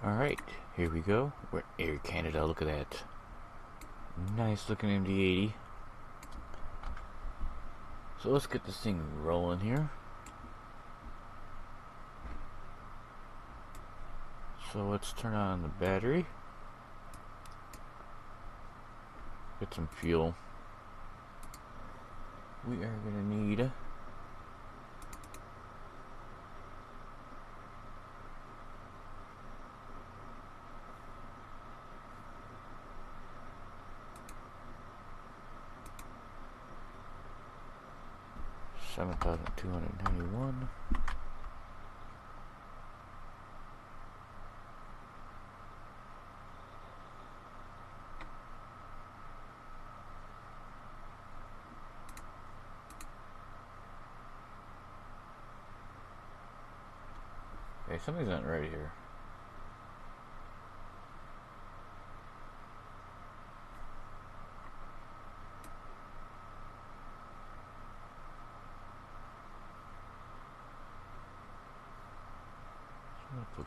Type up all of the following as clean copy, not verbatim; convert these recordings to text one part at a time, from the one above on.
Alright, here we go. We're Air Canada. Look at that. Nice looking MD-80. So let's get this thing rolling here. So let's turn on the battery. Get some fuel. We are going to need $7,291. Okay, something's not right here.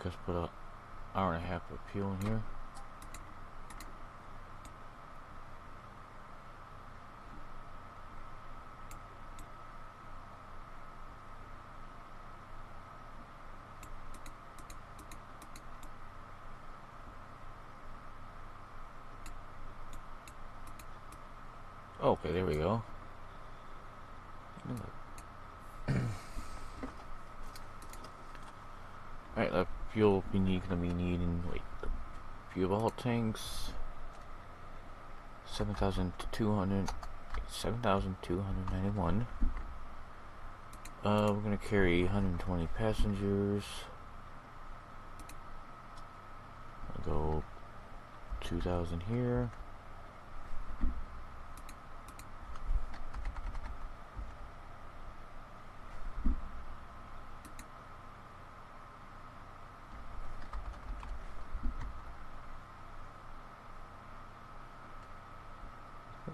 Let's put an hour and a half of fuel in here. Okay, there we go. Alright, that fuel gonna be needing, wait, the fuel ball tanks, 7,291. We're gonna carry 120 passengers. I'll go 2,000 here.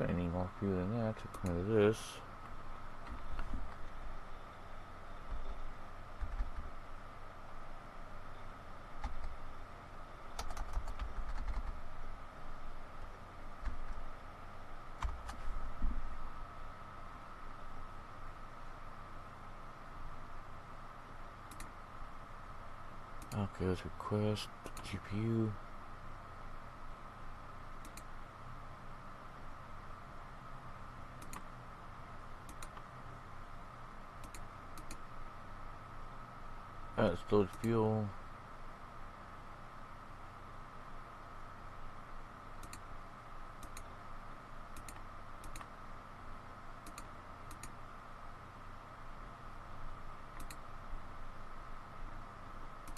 I need more fuel than that to clear this. Okay, let's request GPU. Let's load fuel.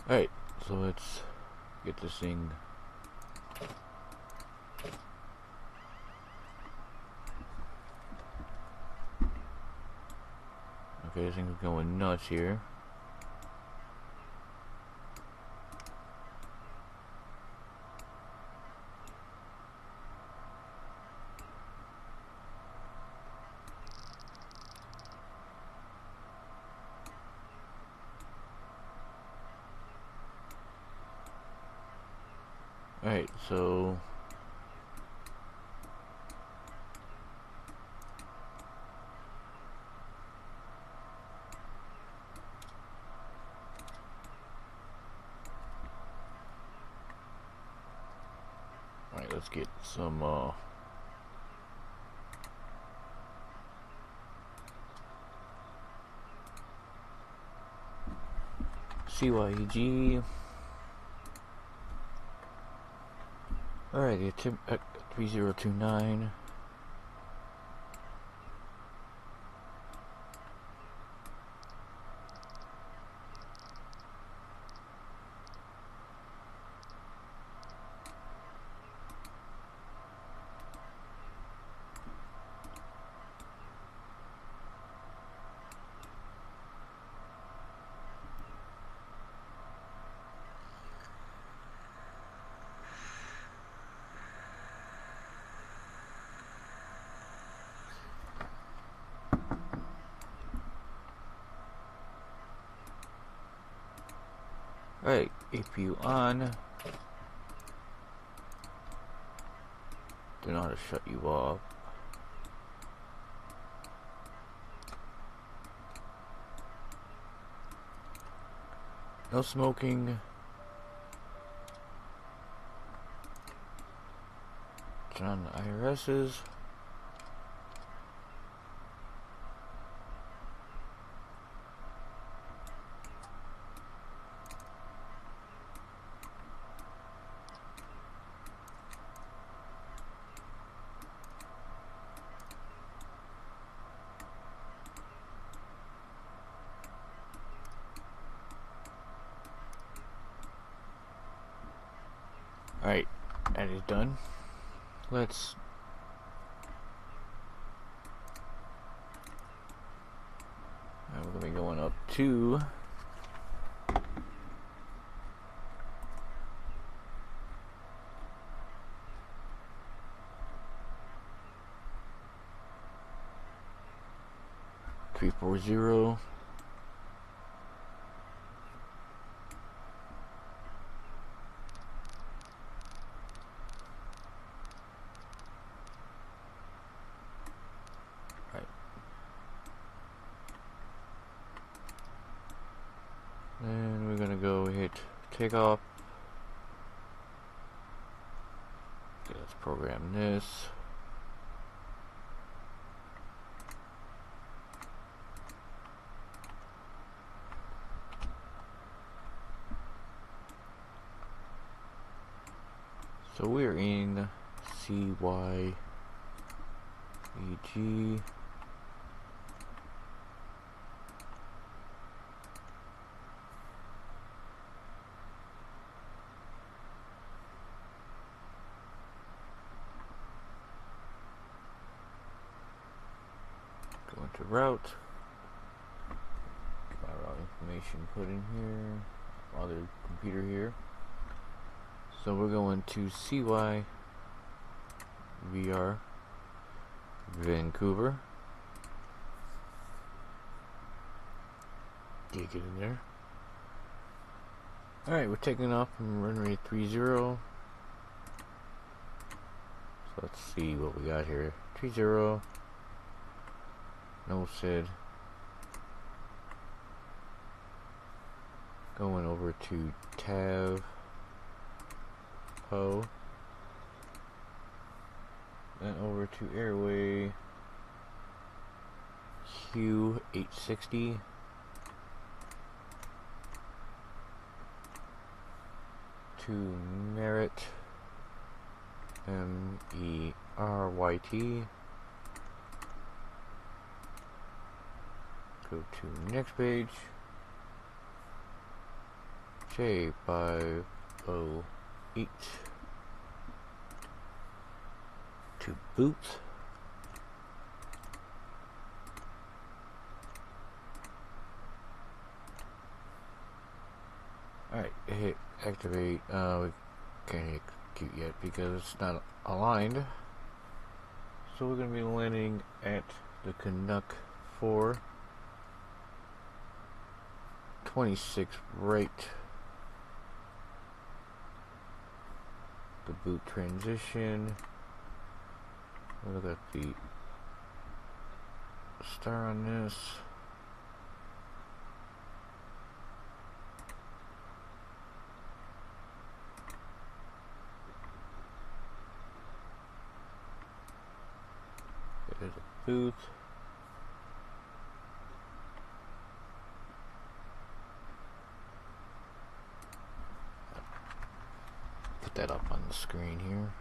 Alright, so let's get this thing okay, this thing's going nuts here. Alright, so alright, let's get some CYEG. Alright, the attempt at 3029. Alright, APU on. Don't know how to shut you off. No smoking. Turn on the IRSs. Alright, that is done. Let's we're gonna be going up to three 340. And we're gonna go hit takeoff. Okay, let's program this. So we're in CYEG. Go into route. Get my route information put in here. Other computer here. So we're going to CYEG-CYVR Vancouver. Get it in there. Alright, we're taking off from runway 30. So let's see what we got here. 30. No SID. Going over to TAV. Po. Then over to airway Q860. To Merit MERYT. Go to next page. J508 to boot. Alright, hit activate. We can't execute yet because it's not aligned. So we're going to be landing at the Canuck 426 right. The boot transition. Look at the star on this. There's a booth. Put that up on the screen here.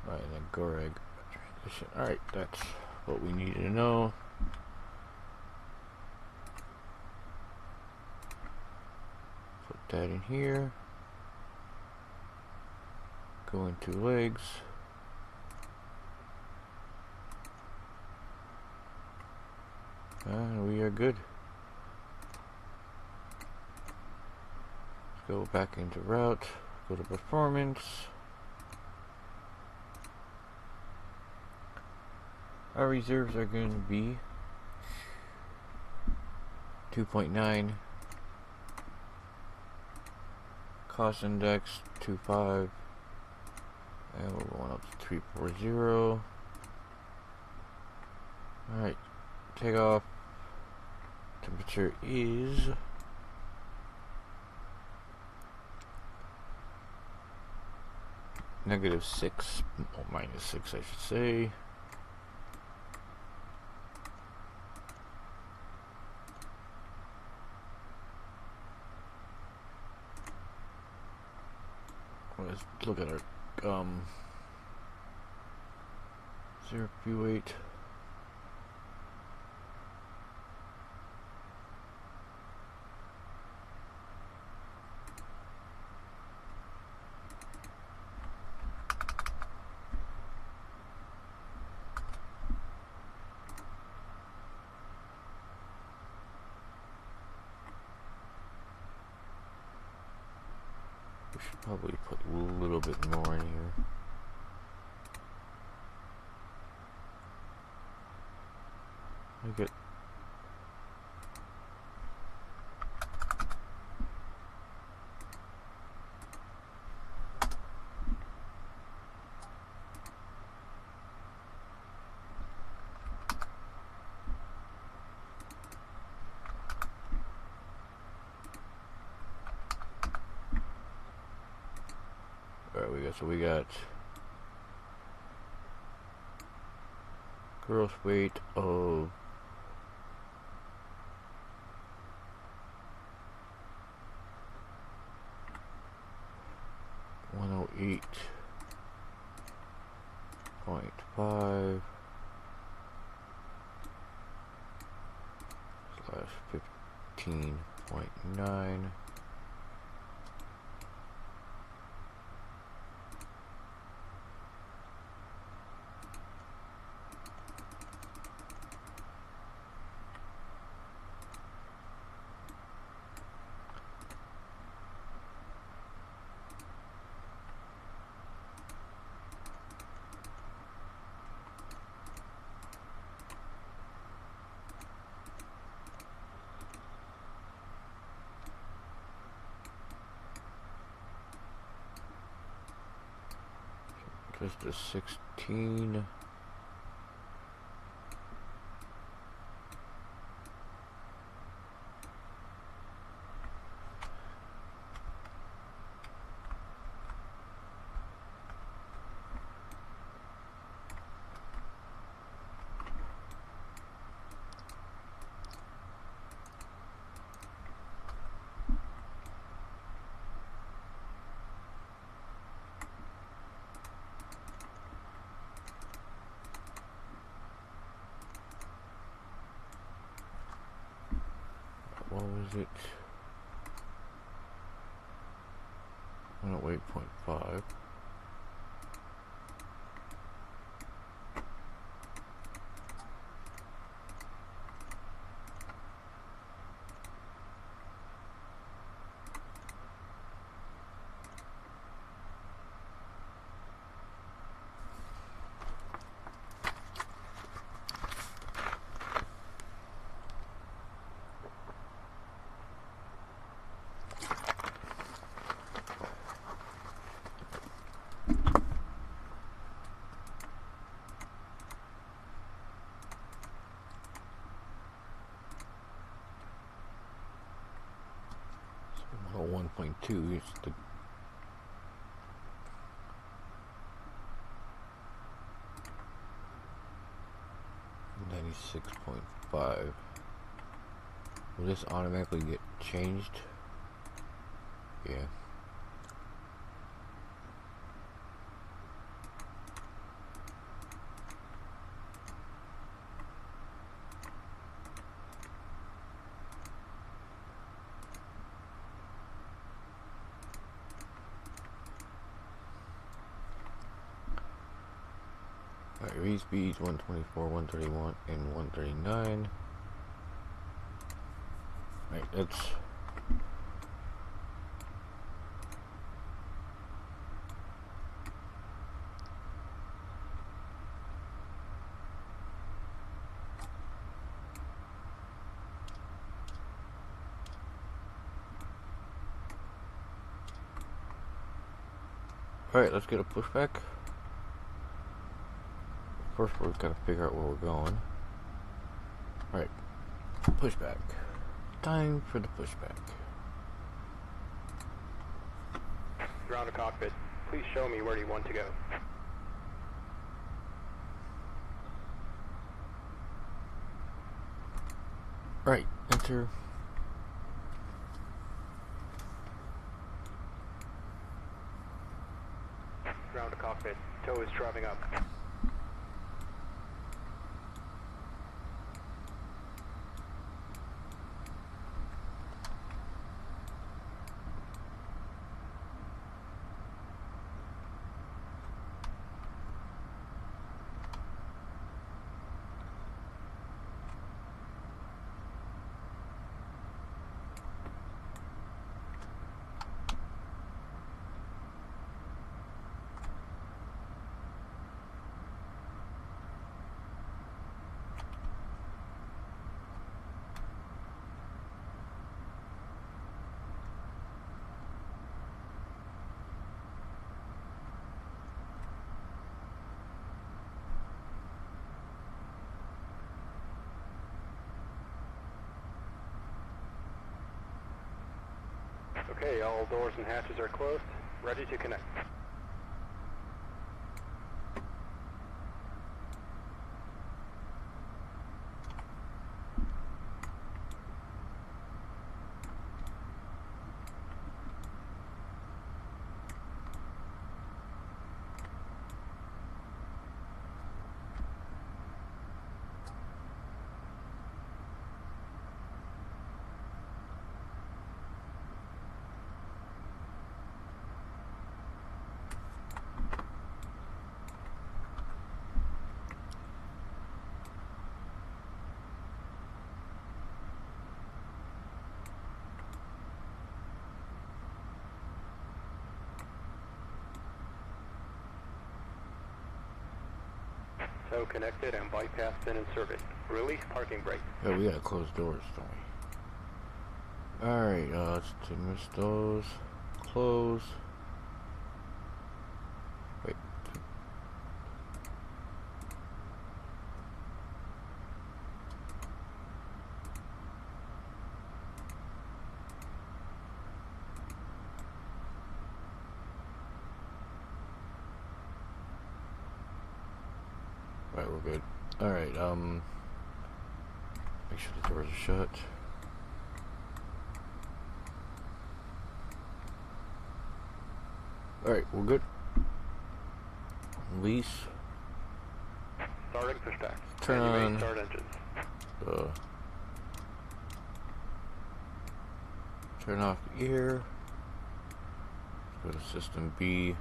Right, and then Goreg transition. Alright, that's what we needed to know. Put that in here. Go into legs. And we are good. Let's go back into route, go to performance. Our reserves are going to be 2.9, cost index 2.5, and we're going up to 3.40. Alright, takeoff temperature is -6, or -6 I should say. Let's look at our zero fuel weight. We should probably put a little bit more in here. Make it we got gross weight of 108.5 / 15.9. Just a 16. What was it? 108.5. So 1.2 is the .5. Will this automatically get changed? Yeah. Alright, read speeds 124, 131, and 139. Right, let's... Alright, let's get a pushback. First, we've got to figure out where we're going. Alright, pushback. Time for the pushback. Ground to cockpit. Please show me where you want to go. Right, enter. Ground to cockpit. Tow is driving up. Okay, all doors and hatches are closed. Ready to connect. Tow connected and bypass pin inserted. Release parking brake. Yeah, we gotta close doors, don't we? Alright, let's dismiss those. Close. Wait. Right, we're good. Alright, make sure the doors are shut. Alright, we're good. Release. Starting pushback. Turn on. Start engines. Turn off the air. Go to system B.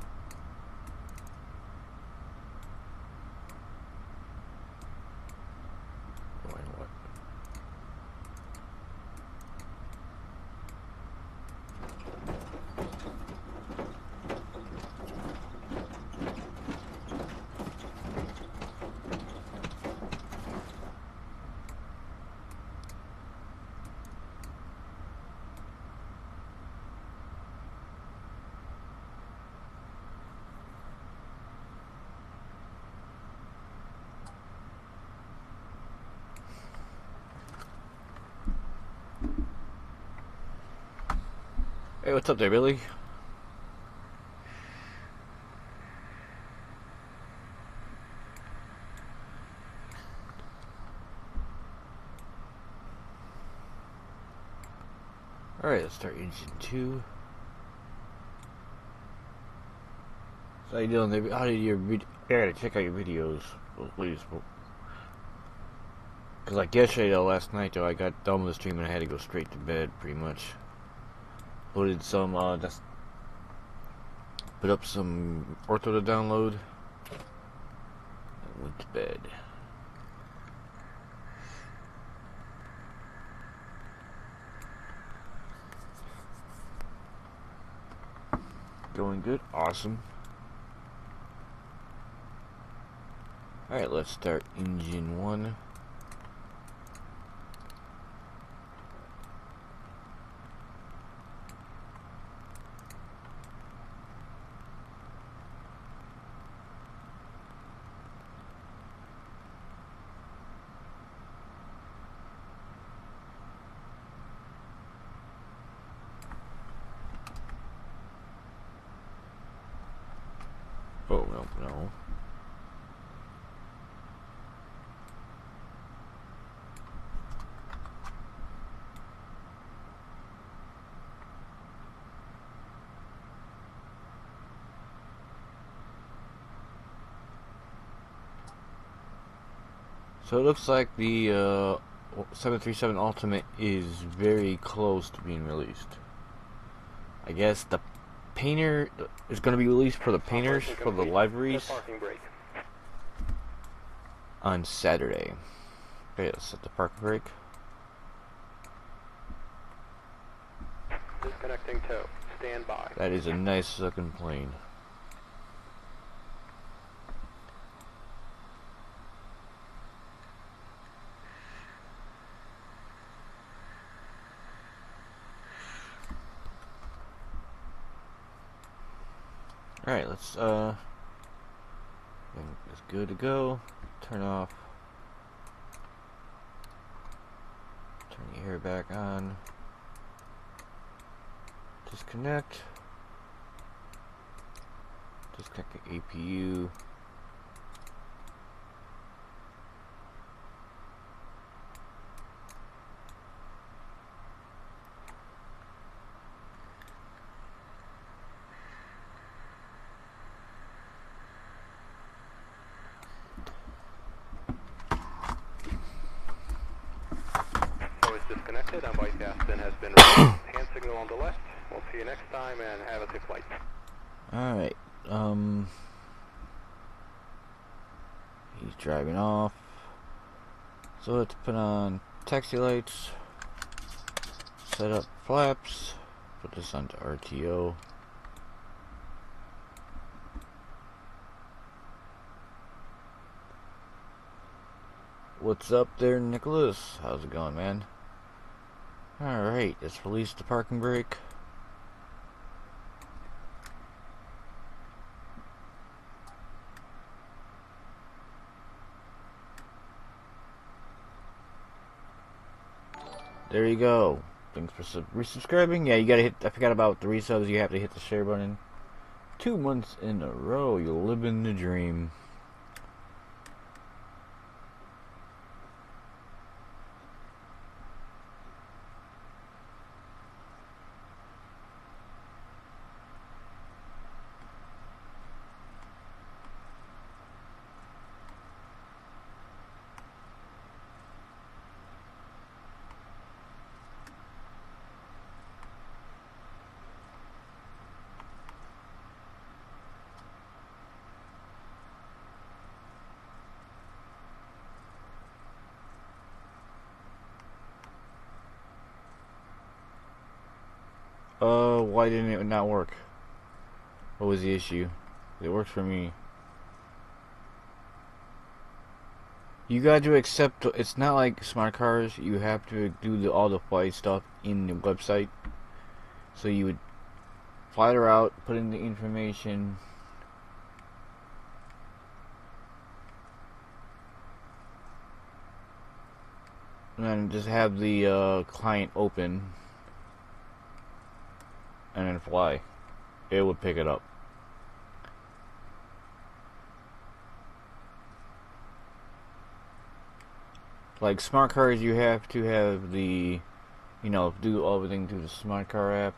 Hey, what's up there, Billy? Alright, let's start engine 2. So how you doing? How did your video? I gotta check out your videos, please. Cause like yesterday, though, last night, though, I got done with the stream and I had to go straight to bed, pretty much. Loaded some, just put up some ortho to download, and went to bed. Going good. Awesome. Alright, let's start engine 1. Oh, no. So it looks like the 737 Ultimate is very close to being released. I guess the painter is going to be released for the painters for the liveries on Saturday. Okay, let's set the parking brake. Disconnecting tow. Stand by. That is a nice looking plane. Alright, it's good to go. Turn off. Turn the air back on. Disconnect. Disconnect the APU. Disconnected. Bypass then has been removed. Hand signal on the left. We'll see you next time and have a safe flight. Alright, he's driving off. So let's put on taxi lights, set up flaps, put this onto RTO. What's up there, Nicholas? How's it going, man? Alright, let's release the parking brake. There you go. Thanks for resubscribing. Yeah, you gotta hit, I forgot about the resubs, you have to hit the share button. 2 months in a row, you're living the dream. Why didn't it not work? What was the issue? It worked for me. You got to accept, it's not like smart cars, you have to do all the flight stuff in the website. So you would fly the route, put in the information, and then just have the client open and then fly. It would pick it up. Like smart cars, you have to have the, you know, do everything through the smart car app.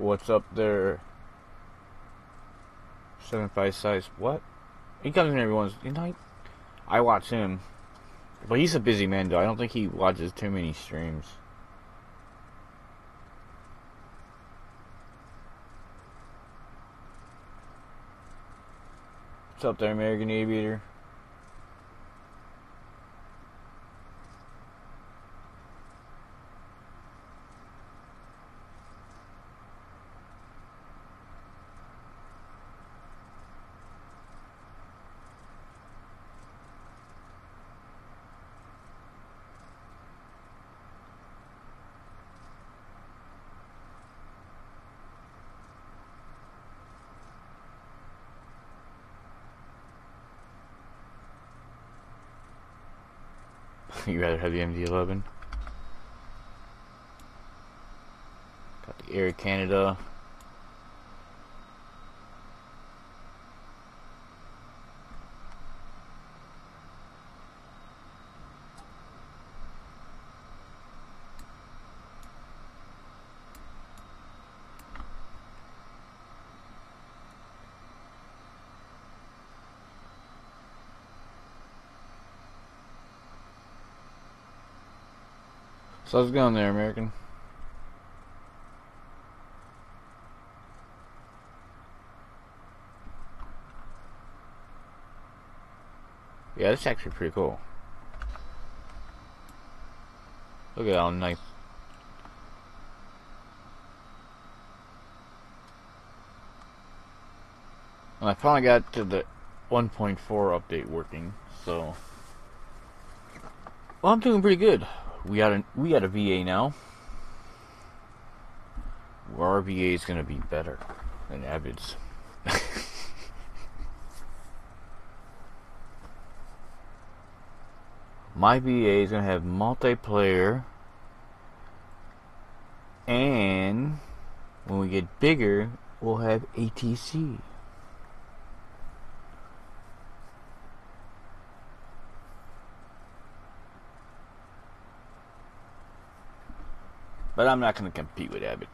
What's up there? 7.5 size. What? He comes in every once. You know, I watch him, but he's a busy man though. I don't think he watches too many streams. What's up there, American Aviator? You rather have the MD-11? Got the Air Canada. So how's it going there, American? Yeah, that's actually pretty cool. Look at how nice. And I finally got to the 1.4 update working, so well, I'm doing pretty good. We got a VA now. Our VA is gonna be better than Avid's. My VA is gonna have multiplayer, and when we get bigger, we'll have ATC. But I'm not going to compete with Abbott.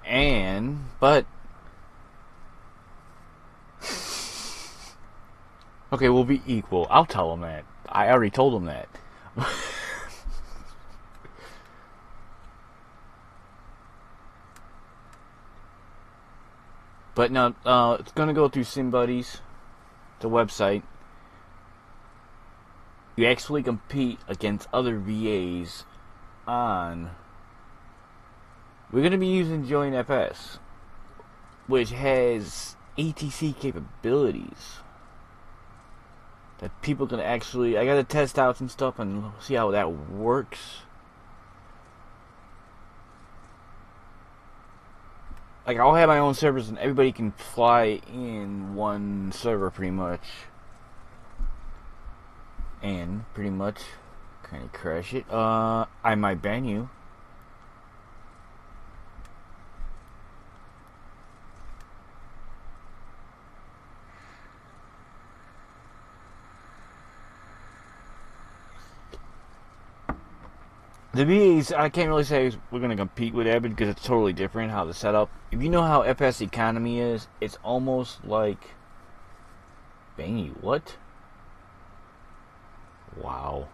But okay, we'll be equal. I'll tell him that. I already told him that. But no, it's going to go through SimBuddies, the website. You actually compete against other VAs on. We're going to be using JoinFS, which has ATC capabilities that people can actually. I got to test out some stuff and see how that works. Like, I'll have my own servers and everybody can fly in one server pretty much. And pretty much kind of crash it. I might ban you. The VAs, I can't really say we're going to compete with Abbott because it's totally different how the setup. If you know how FS economy is, it's almost like. Bangy, what? Wow.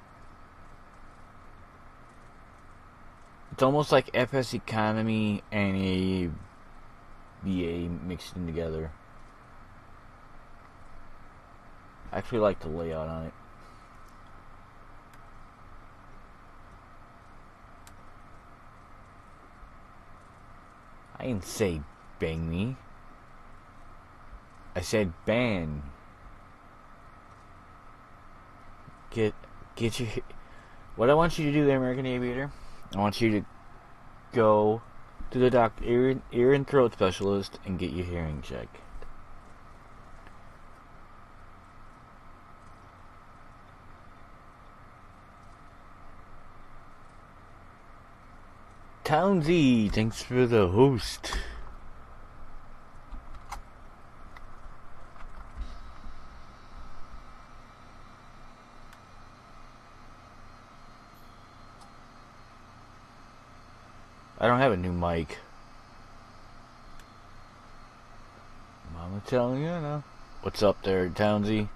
It's almost like FS economy and a VA mixed in together. I actually like the layout on it. I didn't say bang me. I said ban. Get your. What I want you to do there, American Aviator, I want you to go to the doctor, ear and throat specialist, and get your hearing checked. Townsy, thanks for the host. I don't have a new mic. telling you now. What's up there, Townsy?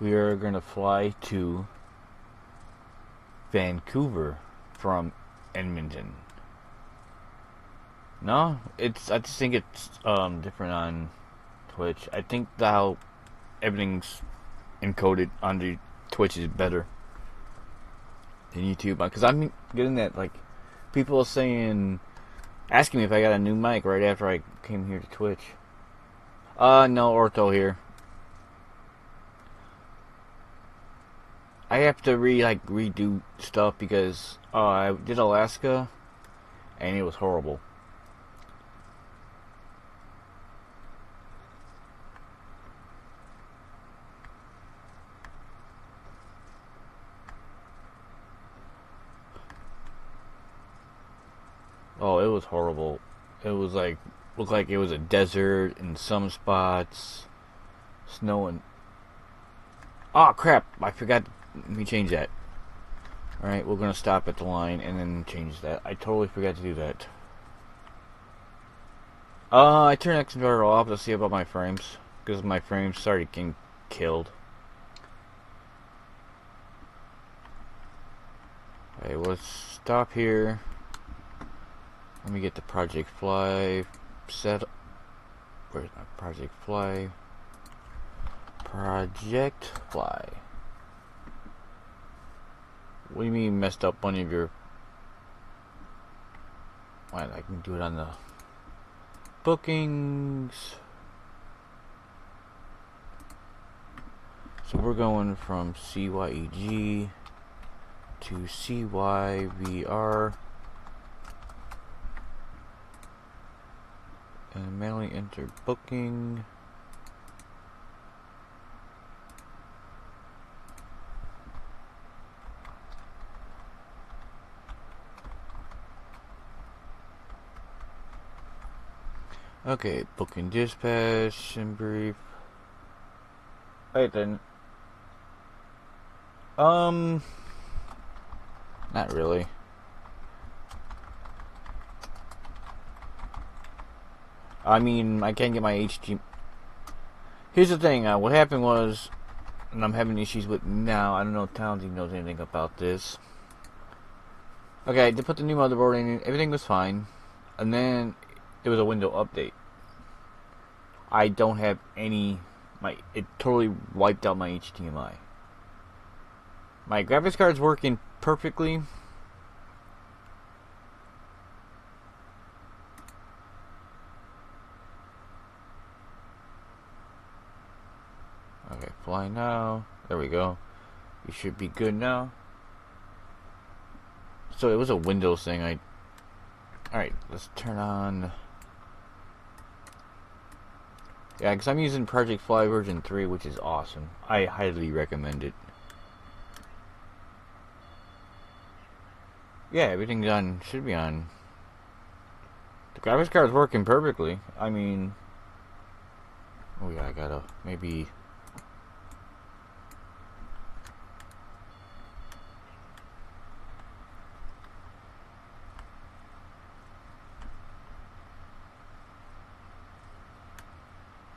We are gonna fly to Vancouver from Edmonton. No, I just think it's different on Twitch. I think how everything's encoded on the Twitch is better than YouTube, because I'm getting that, like, people are saying, asking me if I got a new mic right after I came here to Twitch. No, Ortho here. I have to redo stuff because I did Alaska and it was horrible. Oh, it was horrible. It was like, looked like it was a desert in some spots, snowing. Oh crap! I forgot. Let me change that. Alright, we're gonna stop at the line and then change that. I totally forgot to do that. I turned X-Converter off to see about my frames, because my frames started getting killed. Okay, let's stop here. Let me get the Project Fly set. Where's my Project Fly? Project Fly. What do you mean messed up one of your... Why, I can do it on the bookings. So we're going from CYEG to CYVR. And manually enter booking. Okay, booking dispatch and brief. Right then. Not really. I mean, I can't get my HTML. Here's the thing, what happened was, and I'm having issues with now, I don't know if Townsy knows anything about this. Okay, they put the new motherboard in, everything was fine, and then there was a window update. I don't have any, it totally wiped out my HDMI. My graphics card's working perfectly. Okay, fly now. There we go. You should be good now. So it was a Windows thing. Alright, let's turn on... Yeah, because I'm using Project Fly version 3, which is awesome. I highly recommend it. Yeah, everything's on, should be on. The graphics card's working perfectly. I mean... Oh yeah, I gotta, maybe...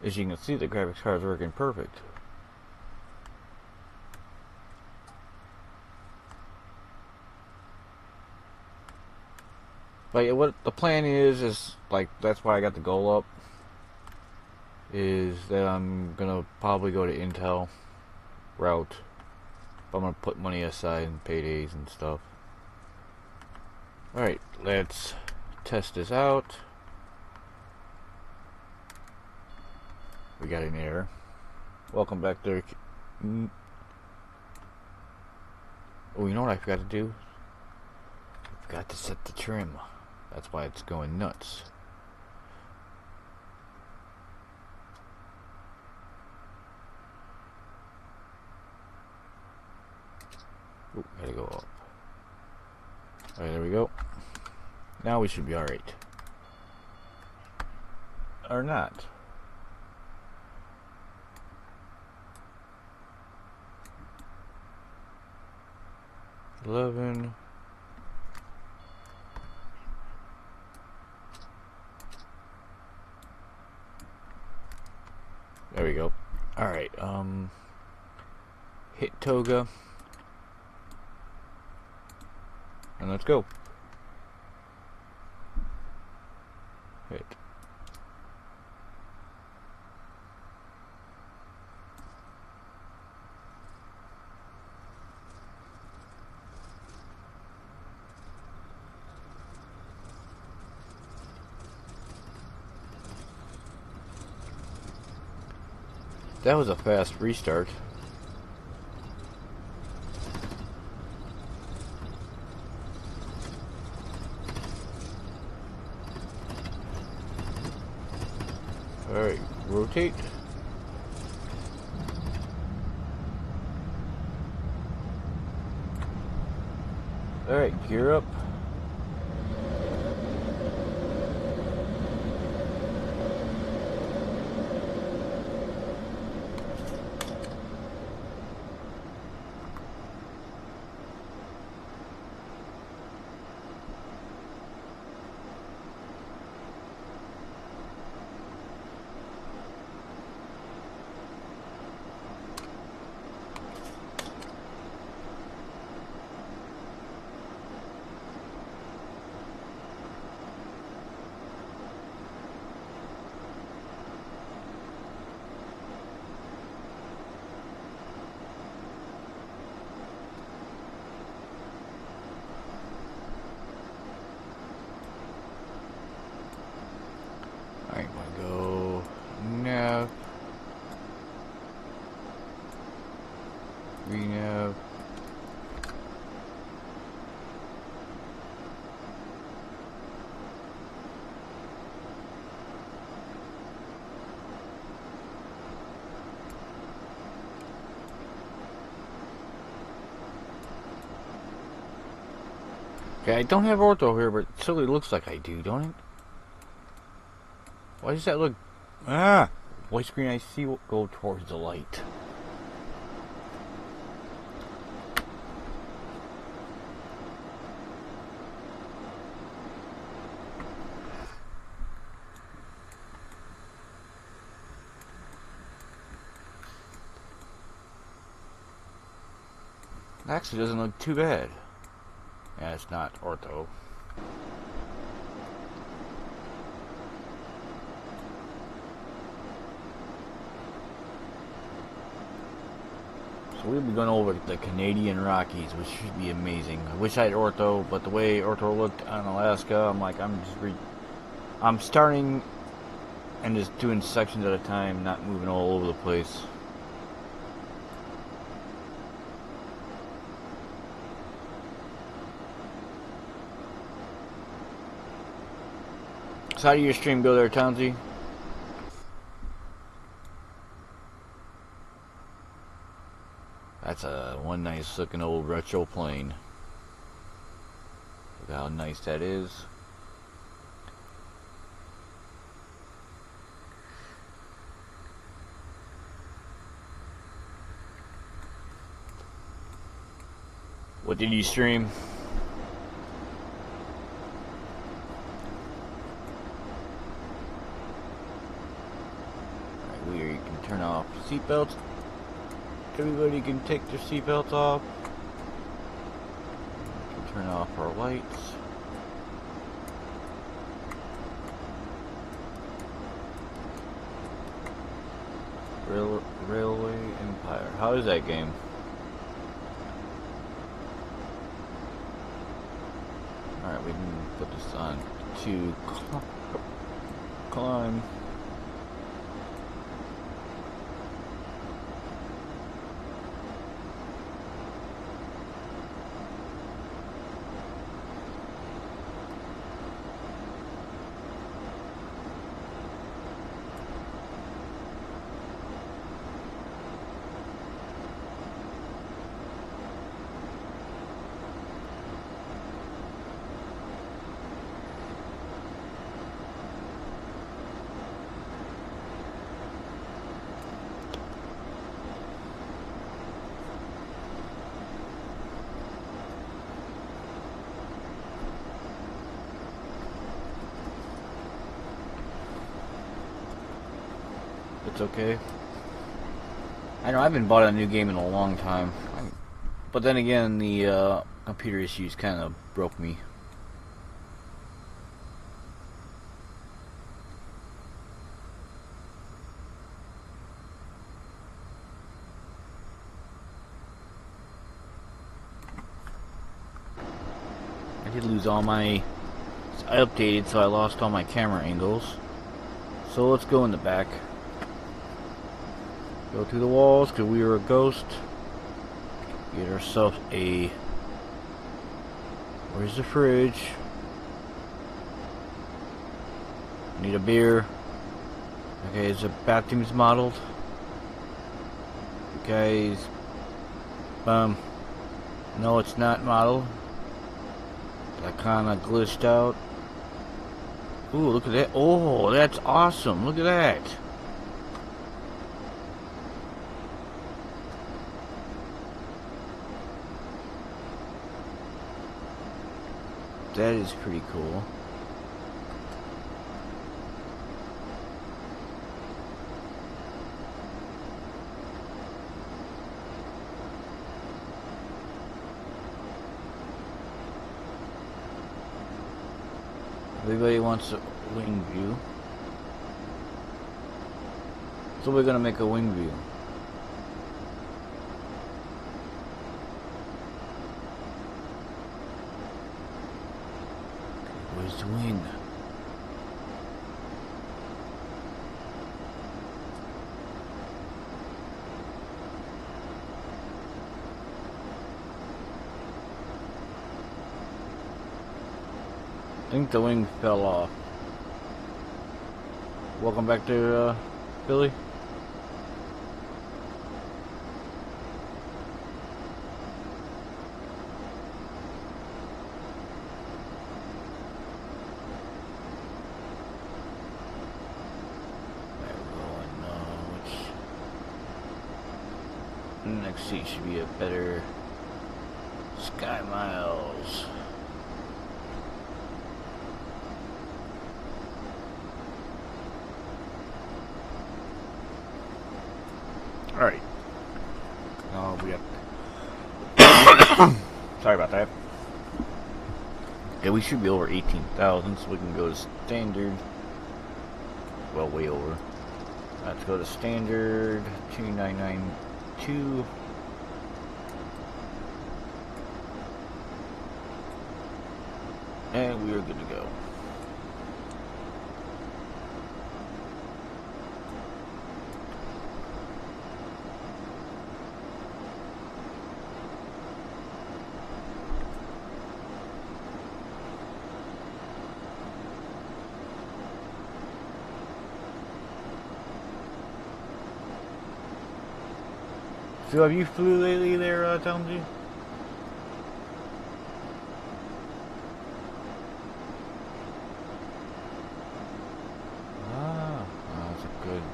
As you can see, the graphics card is working perfect. Like, what the plan is like, that's why I got the goal up, is that I'm gonna probably go to Intel route. But I'm gonna put money aside and paydays and stuff. Alright, let's test this out. We got an error. Welcome back there. Oh, you know what I forgot to do? I forgot to set the trim. That's why it's going nuts. Ooh, gotta go up. Alright, there we go. Now we should be alright. Or not. 11. we go. Alright, hit toga. And let's go. Hit. That was a fast restart. Alright, rotate. Alright, gear up. Alright, wanna go nav. Renav. Okay, I don't have ortho here, but it certainly looks like I do, don't it? Why does that look... Ah! White screen I see will go towards the light. Actually doesn't look too bad. Yeah, it's not ortho. So we'll be going over the Canadian Rockies, which should be amazing. I wish I had ortho, but the way ortho looked on Alaska, I'm like, I'm starting and just doing sections at a time, not moving all over the place. So how do your stream go there, Townsy? That's one nice looking old retro plane. Look how nice that is. What did you stream? Alright, you can turn off seatbelts. Everybody can take their seatbelts off. We can turn off our lights. Railway Empire. How is that game? Alright, we can put this on to climb. It's okay. I know I haven't bought a new game in a long time, but then again, the computer issues kind of broke me. I did lose all my... I updated, so I lost all my camera angles. So let's go in the back. Go through the walls, because we were a ghost. Get ourselves a... Where's the fridge? Need a beer. Okay, is the bathrooms modeled? Guys... No, it's not modeled. That kind of glitched out. Ooh, look at that. Oh, that's awesome. Look at that. That is pretty cool. Everybody wants a wing view. So we're gonna make a wing view. Where's the wing? I think the wing fell off. Welcome back to Philly. Next seat should be a better Sky Miles. Alright. Oh, we have... Sorry about that. Yeah, we should be over 18,000, so we can go to standard. Well, way over. Let's go to standard 2992. And we are good to go. So have you flew lately there, Tomsy?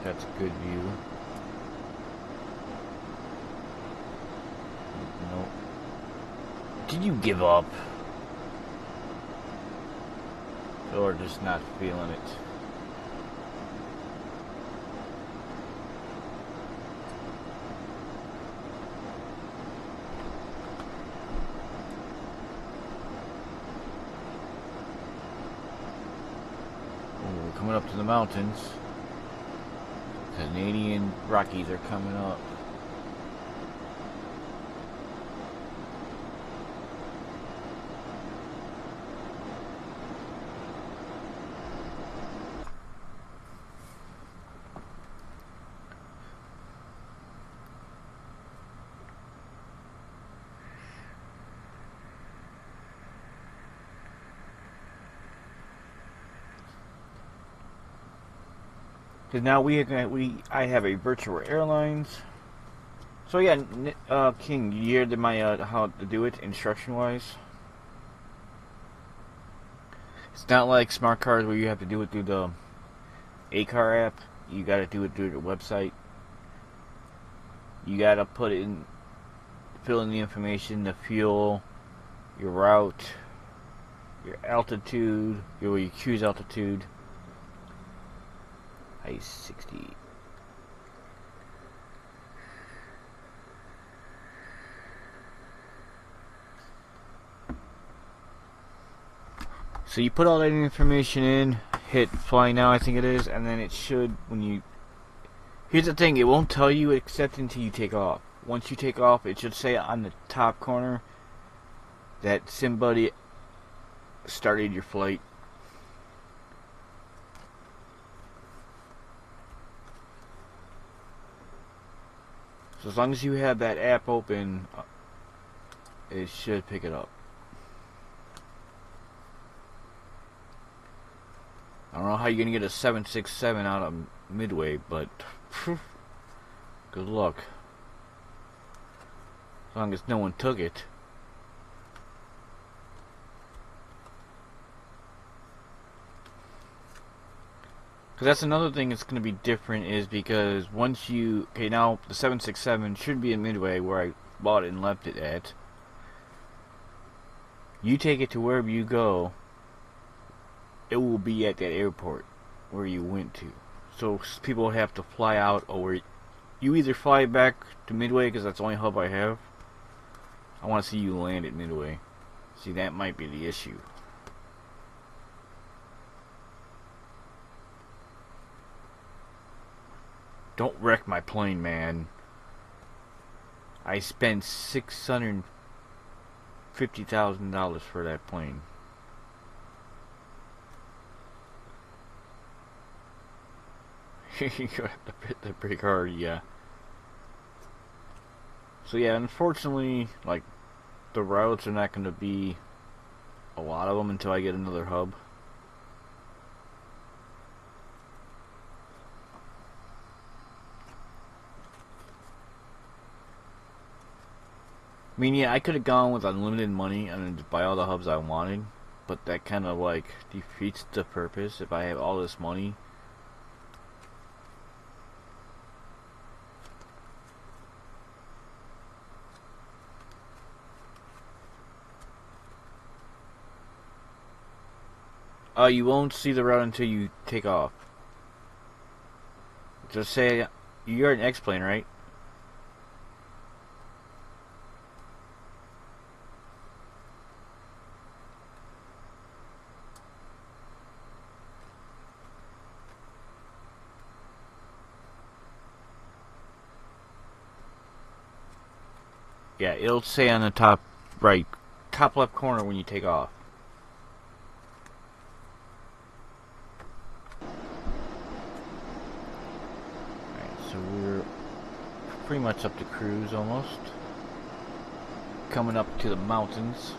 That's a good view. Nope. Did you give up? Or just not feeling it? Oh, we're coming up to the mountains. Canadian Rockies are coming up. Because now I have a virtual airlines. So yeah, King, you heard my how to do it instruction wise. It's not like smart cards where you have to do it through the A-Car app. You got to do it through the website. You got to put in, fill in the information, the fuel, your route, your altitude, your cruise altitude. I 60. So you put all that information in, hit fly now, I think it is, and then it should, when you... Here's the thing, it won't tell you except until you take off. Once you take off, it should say on the top corner that somebody started your flight. So as long as you have that app open, it should pick it up. I don't know how you're gonna get a 767 out of Midway, but good luck. As long as no one took it. Because that's another thing that's going to be different, is because once you... Okay, now the 767 should be in Midway where I bought it and left it at. You take it to wherever you go, it will be at that airport where you went to. So people have to fly out, or you either fly back to Midway, because that's the only hub I have. I want to see you land at Midway. See, that might be the issue. Don't wreck my plane, man. I spent $650,000 for that plane. You have to hit that pretty hard, yeah. So yeah, unfortunately, like, the routes are not going to be a lot of them until I get another hub. I mean, yeah, I could have gone with unlimited money and just buy all the hubs I wanted, but that kind of, like, defeats the purpose if I have all this money. You won't see the route until you take off. Just say, you're an X-plane, right? Yeah, it'll say on the top right, top left corner when you take off. Alright, so we're pretty much up to cruise almost. Coming up to the mountains.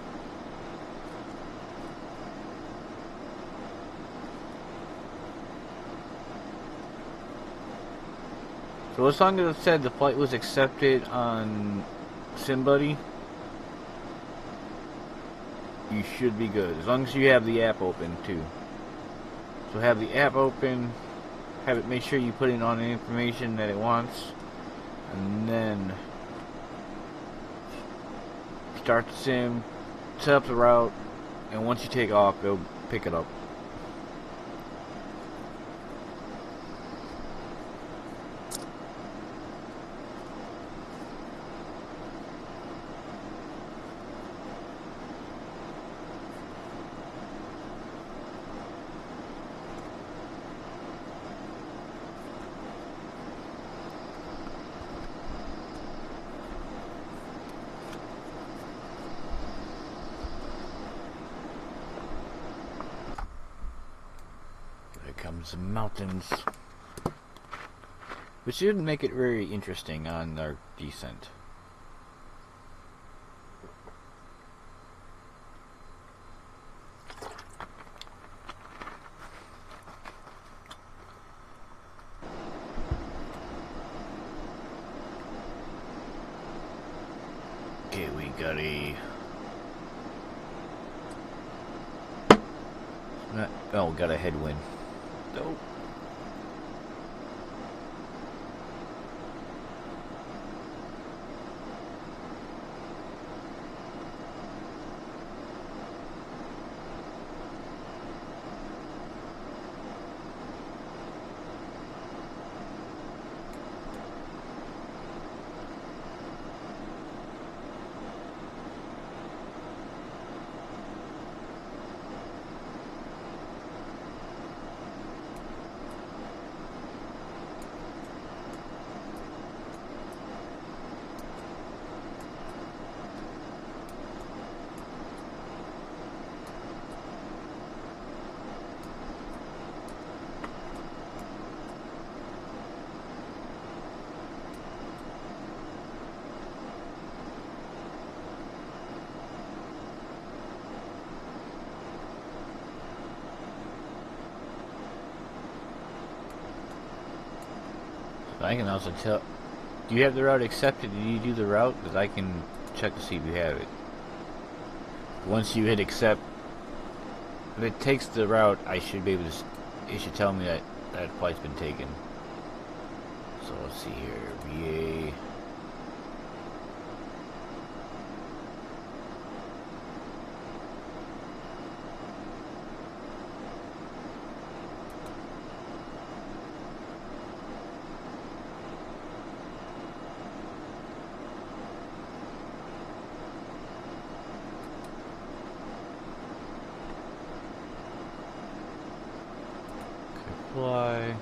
So as long as it said the flight was accepted on SimBuddy, you should be good. As long as you have the app open too. So have the app open, have it, make sure you put in all the information that it wants, and then start the sim, set up the route, and once you take off, it'll pick it up. Comes the mountains, which should make it very interesting on our descent. Okay, we got a... Oh, got a headwind. Nope. I can also tell. Do you have the route accepted? Did you do the route? Because I can check to see if you have it. Once you hit accept, if it takes the route, I should be able to. It should tell me that that flight's been taken. So let's see here. VA. Fly.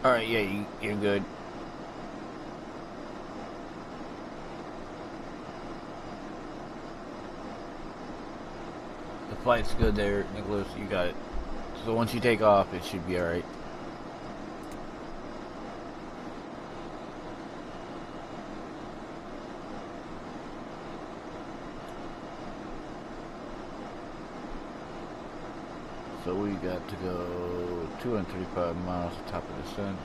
Alright, yeah, you're good. The flight's good there, Nicholas, you got it. So once you take off, it should be alright. So we got to go 235 miles to top of descent.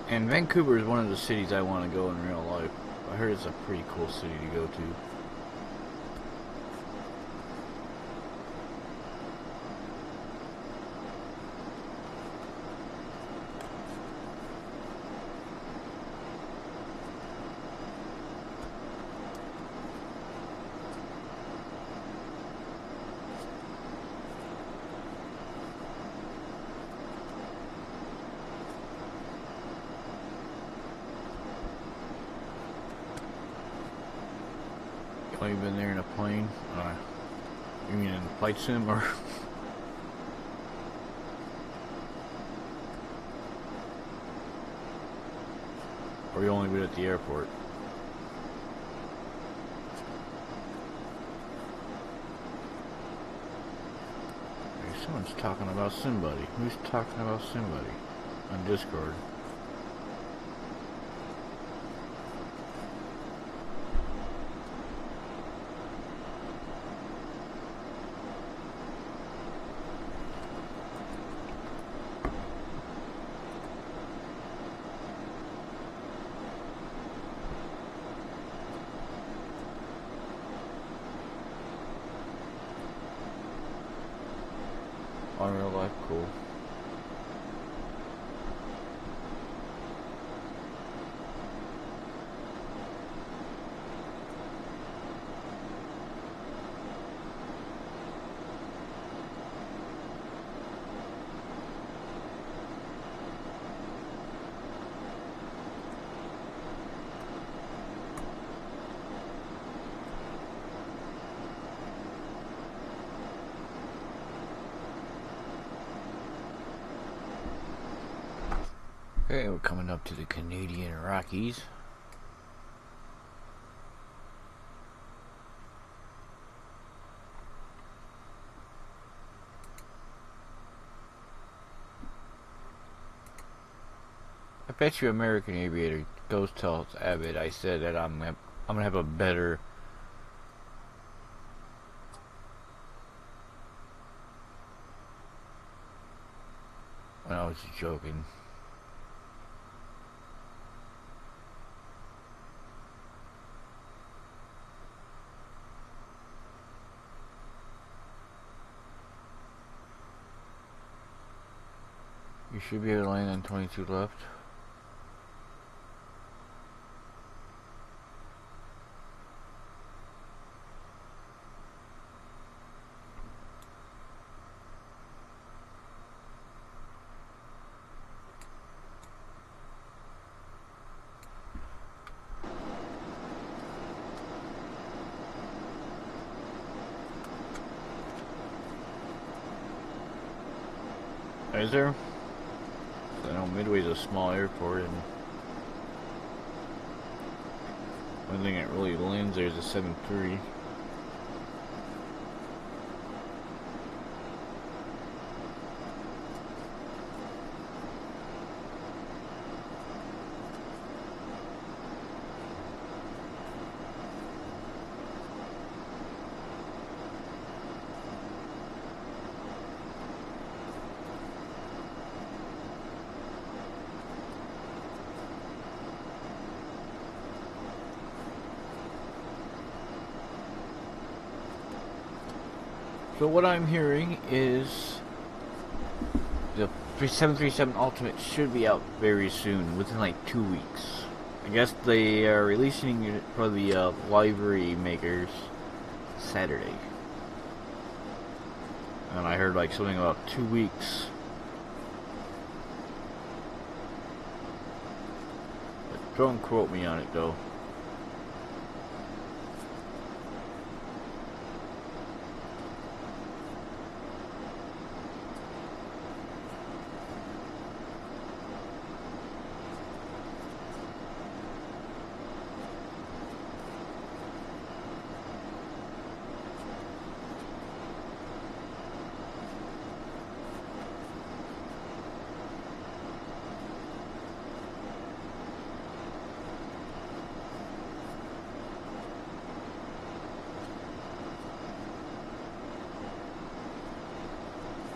And Vancouver is one of the cities I want to go in real life. I heard it's a pretty cool city to go to. Oh, you've been there in a plane? You mean in a flight sim or? Or you only been at the airport? Hey, someone's talking about somebody. Who's talking about somebody? On Discord. On real life, cool. Okay, we're coming up to the Canadian Rockies. I bet you American Aviator goes tells Abbott I said that I'm gonna have a better was joking. You should be able to land on 22 left. Is there? I know Midway's a small airport, and one thing that really lands there is a 7-3. So what I'm hearing is the 737 Ultimate should be out very soon, within like 2 weeks. I guess they are releasing it for the livery makers Saturday. And I heard like something about 2 weeks. But don't quote me on it though.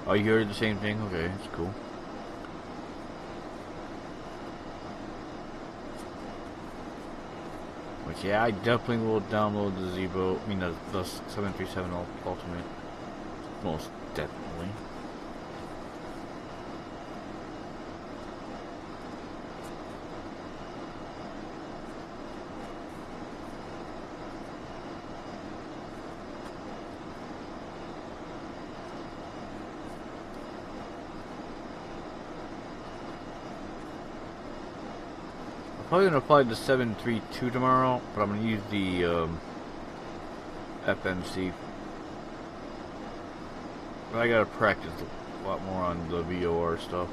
Oh, you heard the same thing? Okay, that's cool. But yeah, I definitely will download the Zebo, I mean the 737 Ultimate. Most definitely. Probably gonna fly the 732 tomorrow, but I'm gonna use the FMC. But I gotta practice a lot more on the VOR stuff.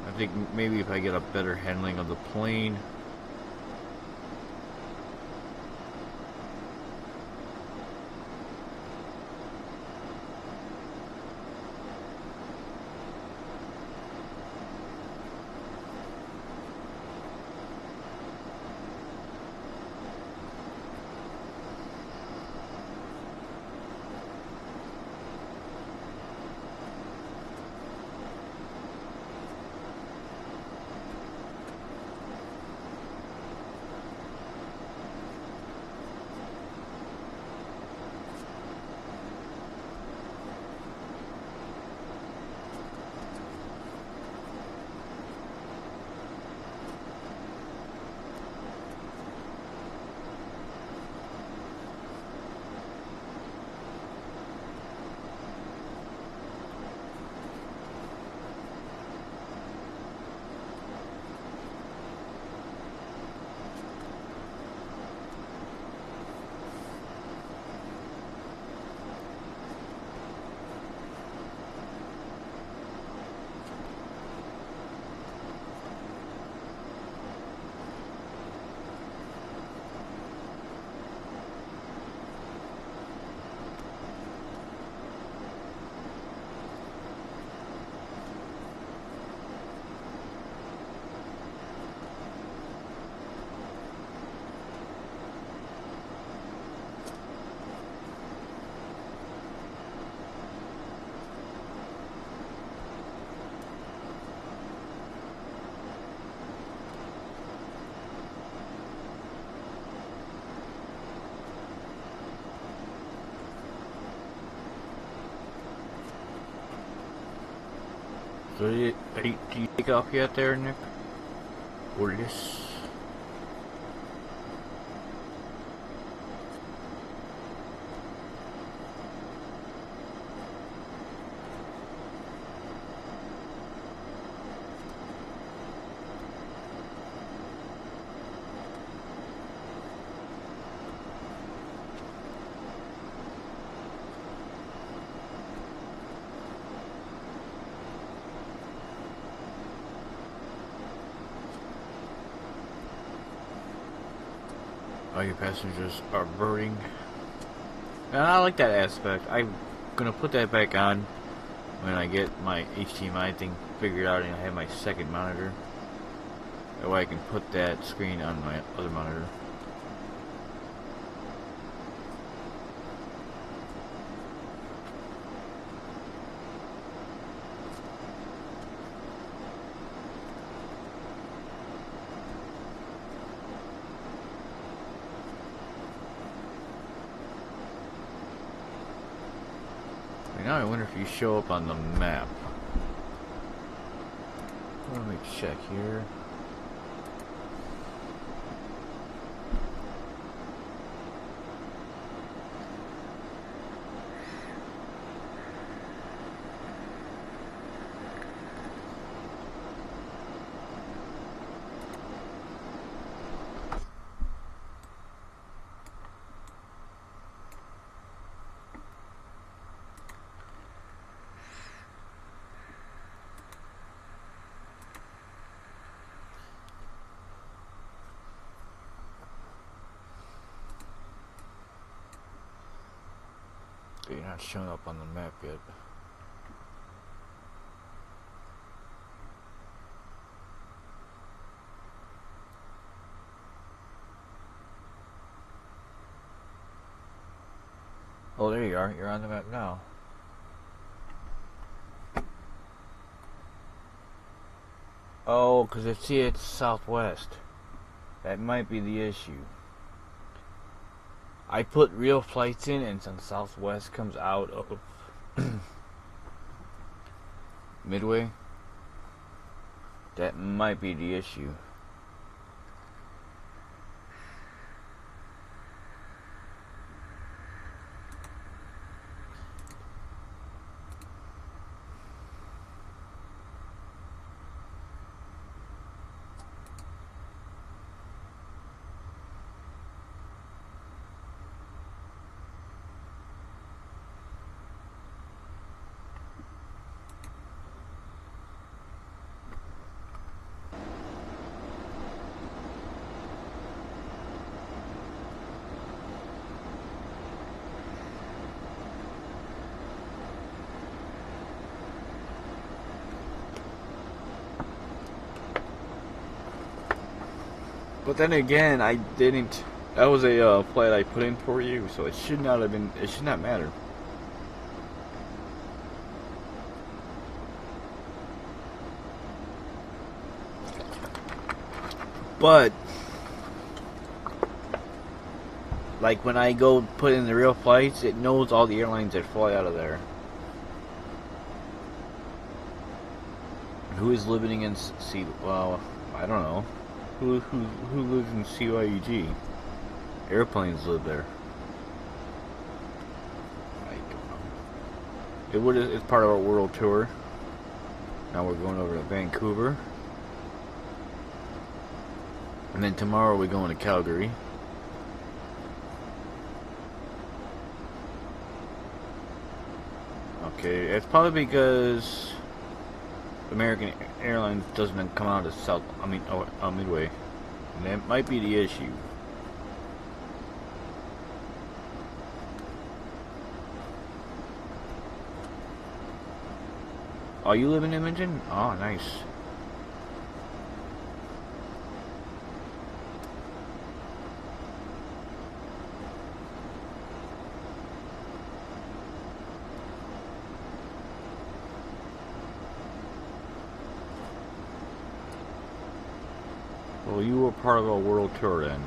I think maybe if I get a better handling of the plane. So do you take off yet there, Nick? Or this? All your passengers are boarding. And I like that aspect. I'm gonna put that back on when I get my HDMI thing figured out and I have my second monitor. That way I can put that screen on my other monitor. Now I wonder if you show up on the map. Let me check here. You're not showing up on the map yet. Oh, there you are. You're on the map now. Oh, because it's southwest. That might be the issue. I put real flights in, and some Southwest comes out of Midway. That might be the issue. But then again, I didn't. That was a flight I put in for you, so it should not have been. It should not matter. But like when I go put in the real flights, it knows all the airlines that fly out of there. Who is living in Well, I don't know. Who lives in CYEG? Airplanes live there. I don't know. It's part of our world tour. Now we're going over to Vancouver. And then tomorrow we're going to Calgary. Okay, it's probably because American Airlines doesn't come out of Midway. And that might be the issue. Oh, you live in Edmonton? Oh, nice. Well, you were part of a world tour then.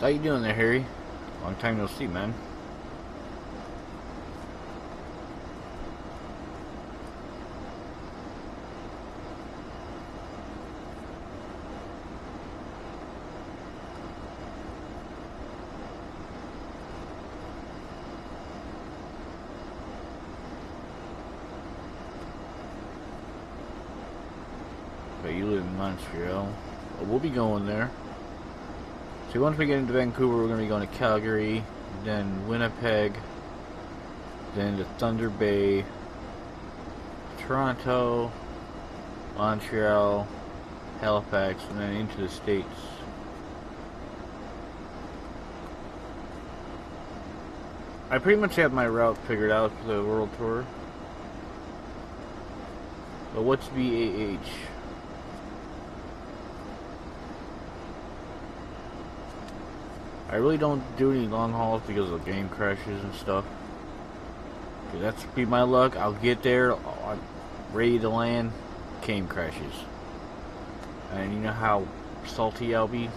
How you doing there, Harry? Long time no see, man. Okay, you live in Montreal. Well, we'll be going there. So once we get into Vancouver, we're going to be going to Calgary, then Winnipeg, then to Thunder Bay, Toronto, Montreal, Halifax, and then into the States. I pretty much have my route figured out for the world tour. But what's BAH? I really don't do any long hauls because of game crashes and stuff. Cause that's be my luck. I'll get there, I'm ready to land, game crashes. And you know how salty I'll be?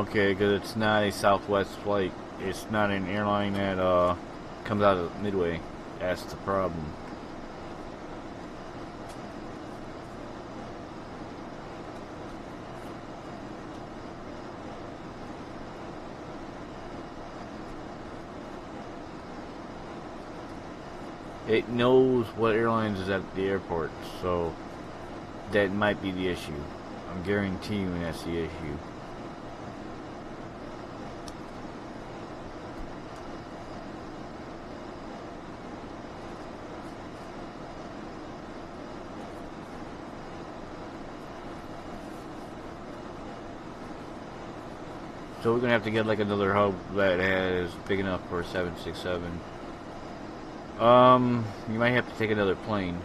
Okay, because it's not a Southwest flight. It's not an airline that comes out of Midway. That's the problem. It knows what airlines is at the airport, so that might be the issue. I'm guaranteeing you that's the issue. So we're gonna have to get like another hub that is big enough for a 767. You might have to take another plane.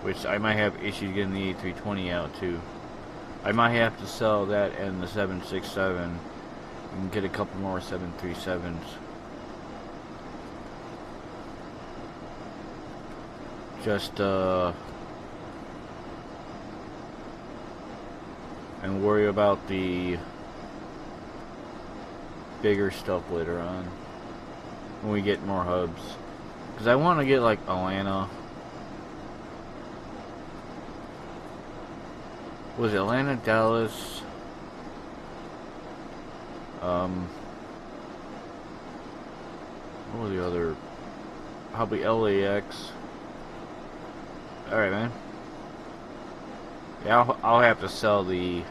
Which I might have issues getting the A320 out too. I might have to sell that and the 767 and get a couple more 737s. Just and worry about the bigger stuff later on when we get more hubs, because I want to get like Atlanta. Was it Atlanta, Dallas, what was the other? Probably LAX. Alright, man. Yeah, I'll have to sell the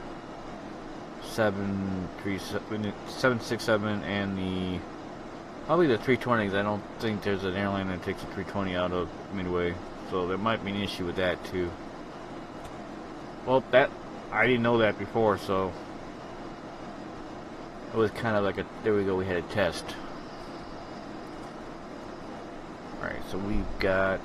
767 and the probably the 320s. I don't think there's an airline that takes a 320 out of Midway, so there might be an issue with that too. Well, that I didn't know that before, so it was kind of like a there we go. We had a test. All right, so we've got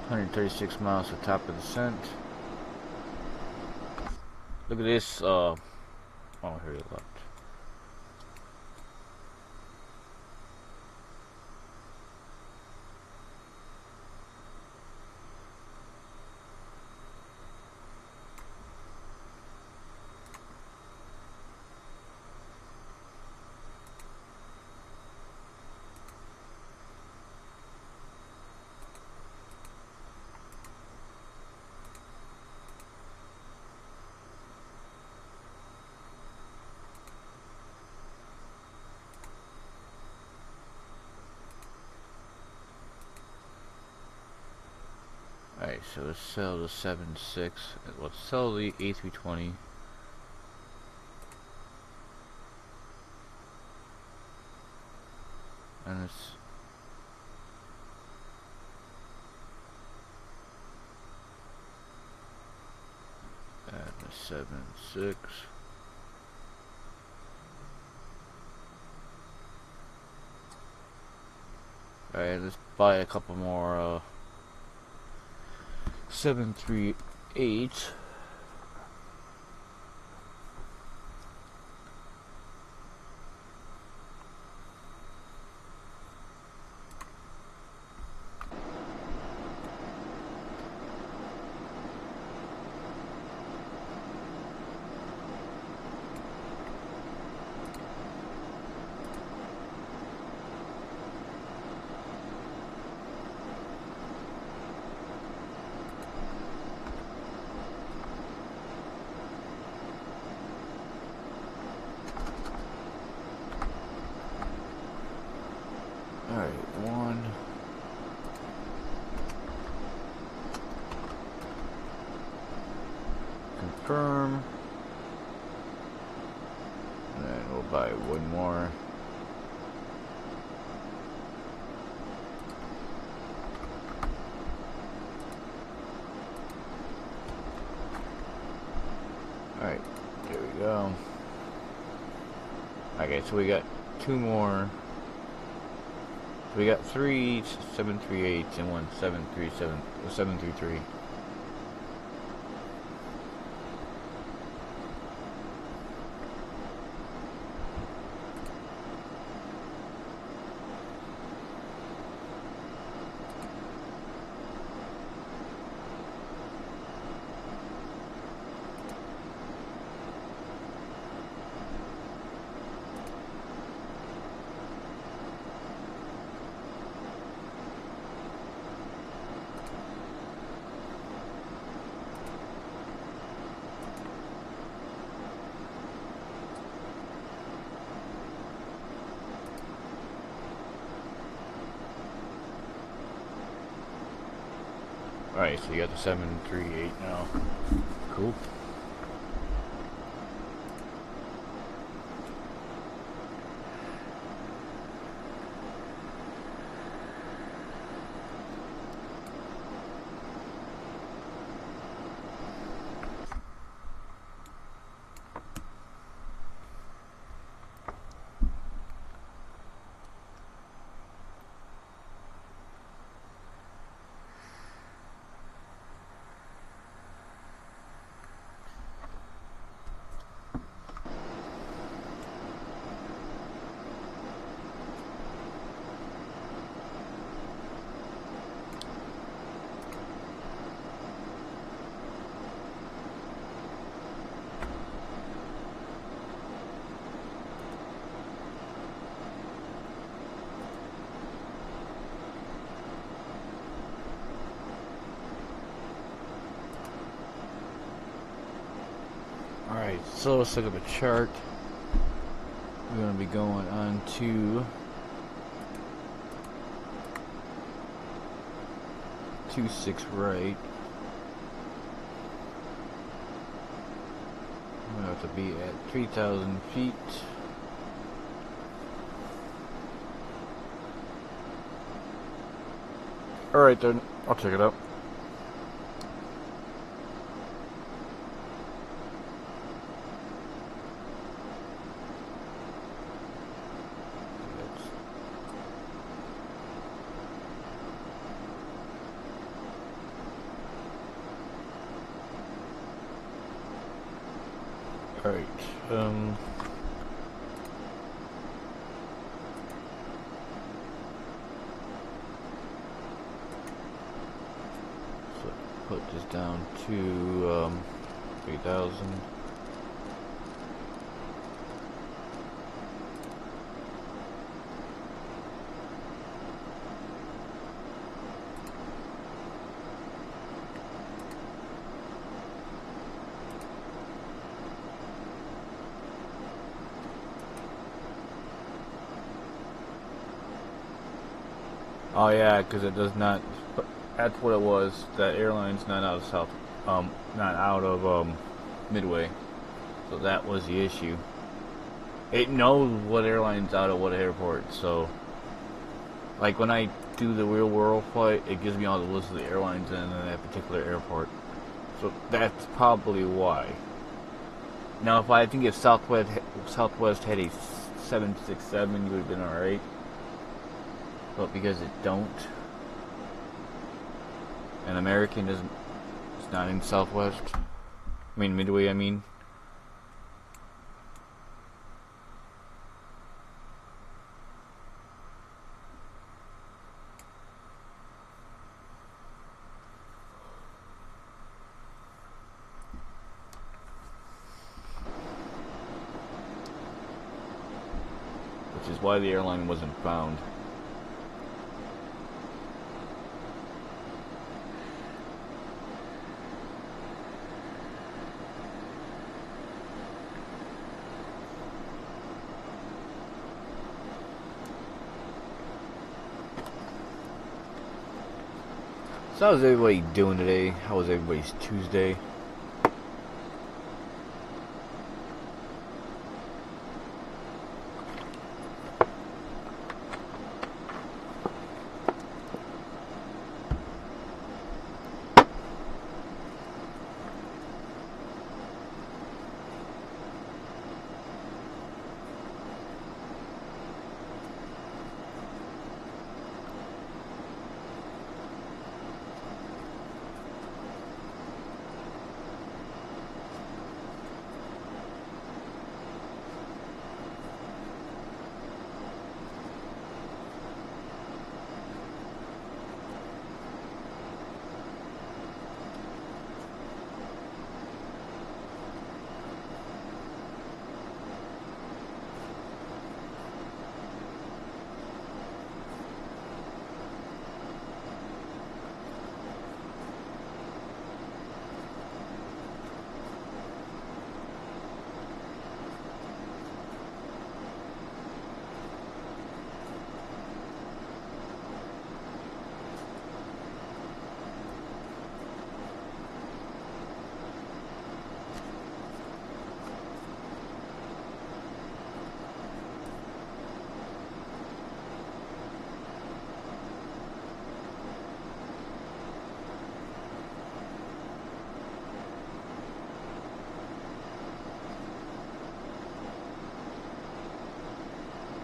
136 miles to top of the descent. Look at this. Oh, here you left. Alright, so let's sell the 7.6. Let's sell the A320. And let's add the 7.6. Alright, let's buy a couple more 738. Alright, one. Confirm. And then we'll buy one more. Alright, there we go. Okay, so we got two more. So we got 3 738s and one 733. Alright, so you got the 738 now. Cool. Alright, so let's look at the chart. We're going to be going on to 26 right. We have to be at 3,000 feet. Alright then, I'll check it out. Alright, so put this down to 3,000. Oh yeah, because it does not That's what it was. That airline's not out of not out of Midway. So that was the issue. It knows what airline's out of what airport. So, like when I do the real world flight, it gives me all the list of the airlines in that particular airport. So that's probably why. Now, if I think if Southwest had a 767, you would have been alright. But because it don't, and American isn't, it's not in Southwest. I mean Midway. I mean. Which is why the airline wasn't found. So how's everybody doing today? How was everybody's Tuesday?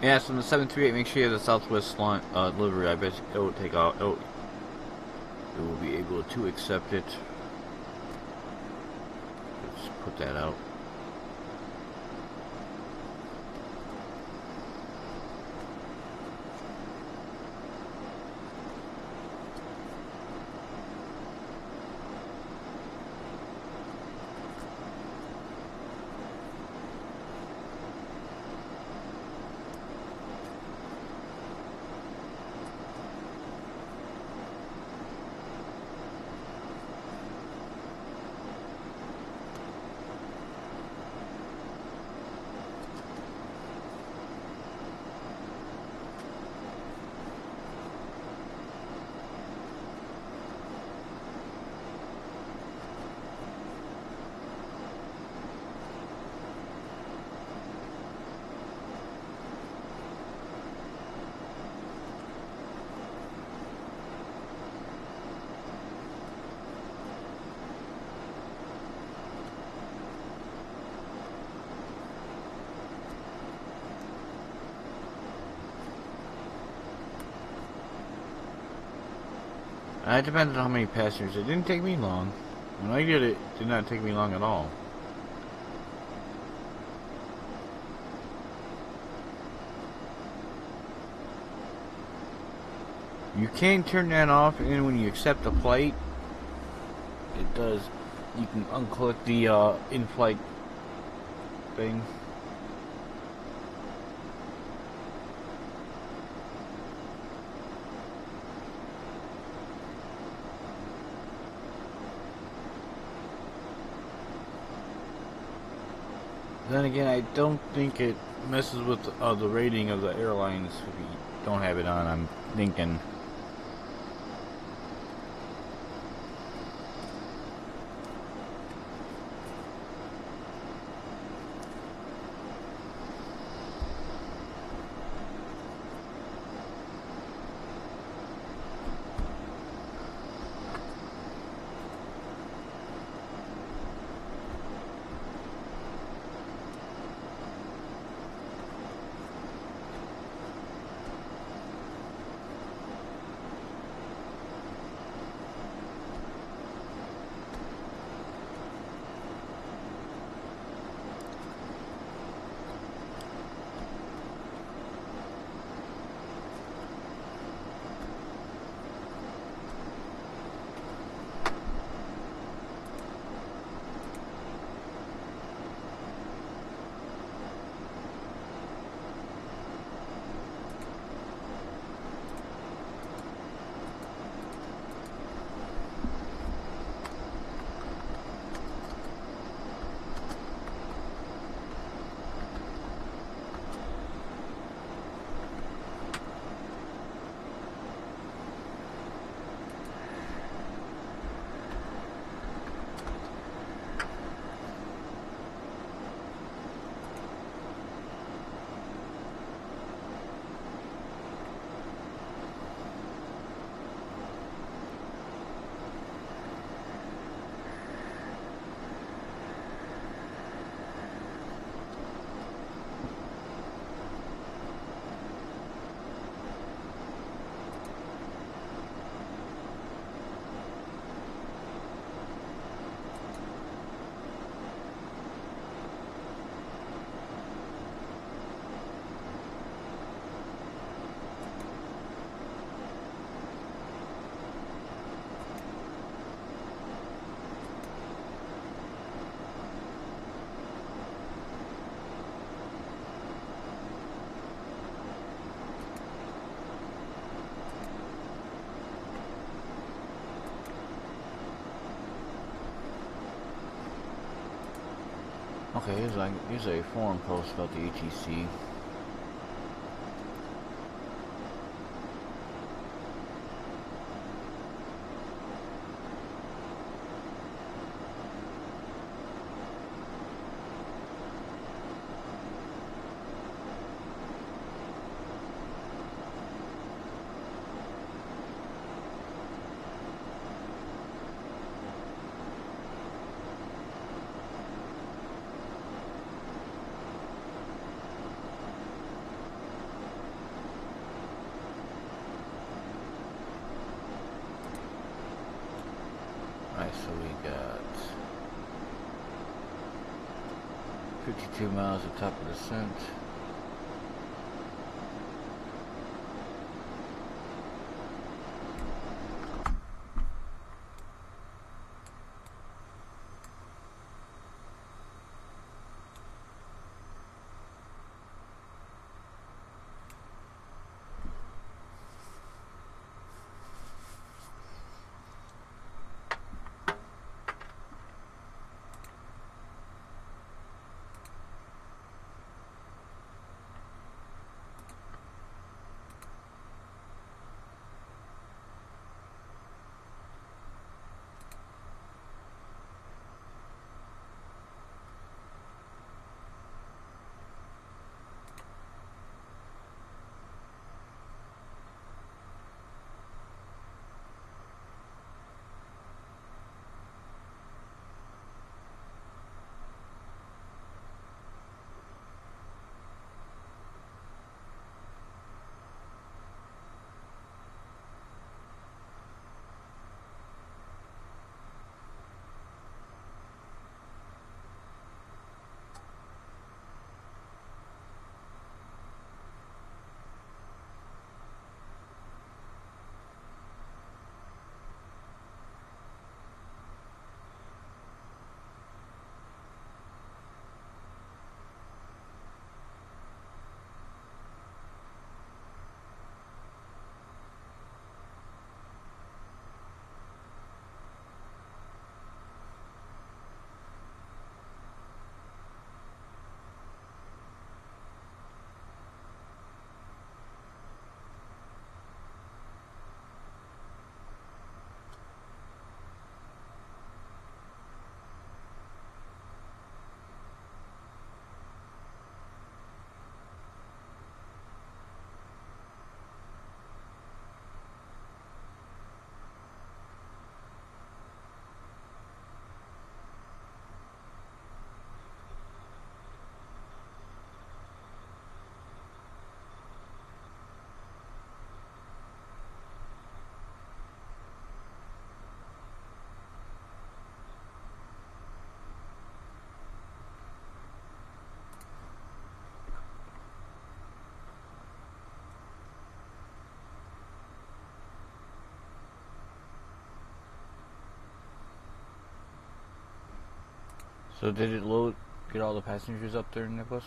Yeah, so on the 738, make sure you have the Southwest line delivery. I bet it will take out. It will be able to accept it. Let's put that out. It depends on how many passengers. It didn't take me long. When I did it, it did not take me long at all. You can turn that off, and when you accept the flight, it does. You can unclick the in-flight thing. Then again, I don't think it messes with the rating of the airlines if you don't have it on. I'm thinking. Okay, here's a forum post about the ATC. Alright, so we got 52 miles at top of descent. So did it get all the passengers up there, Nicholas?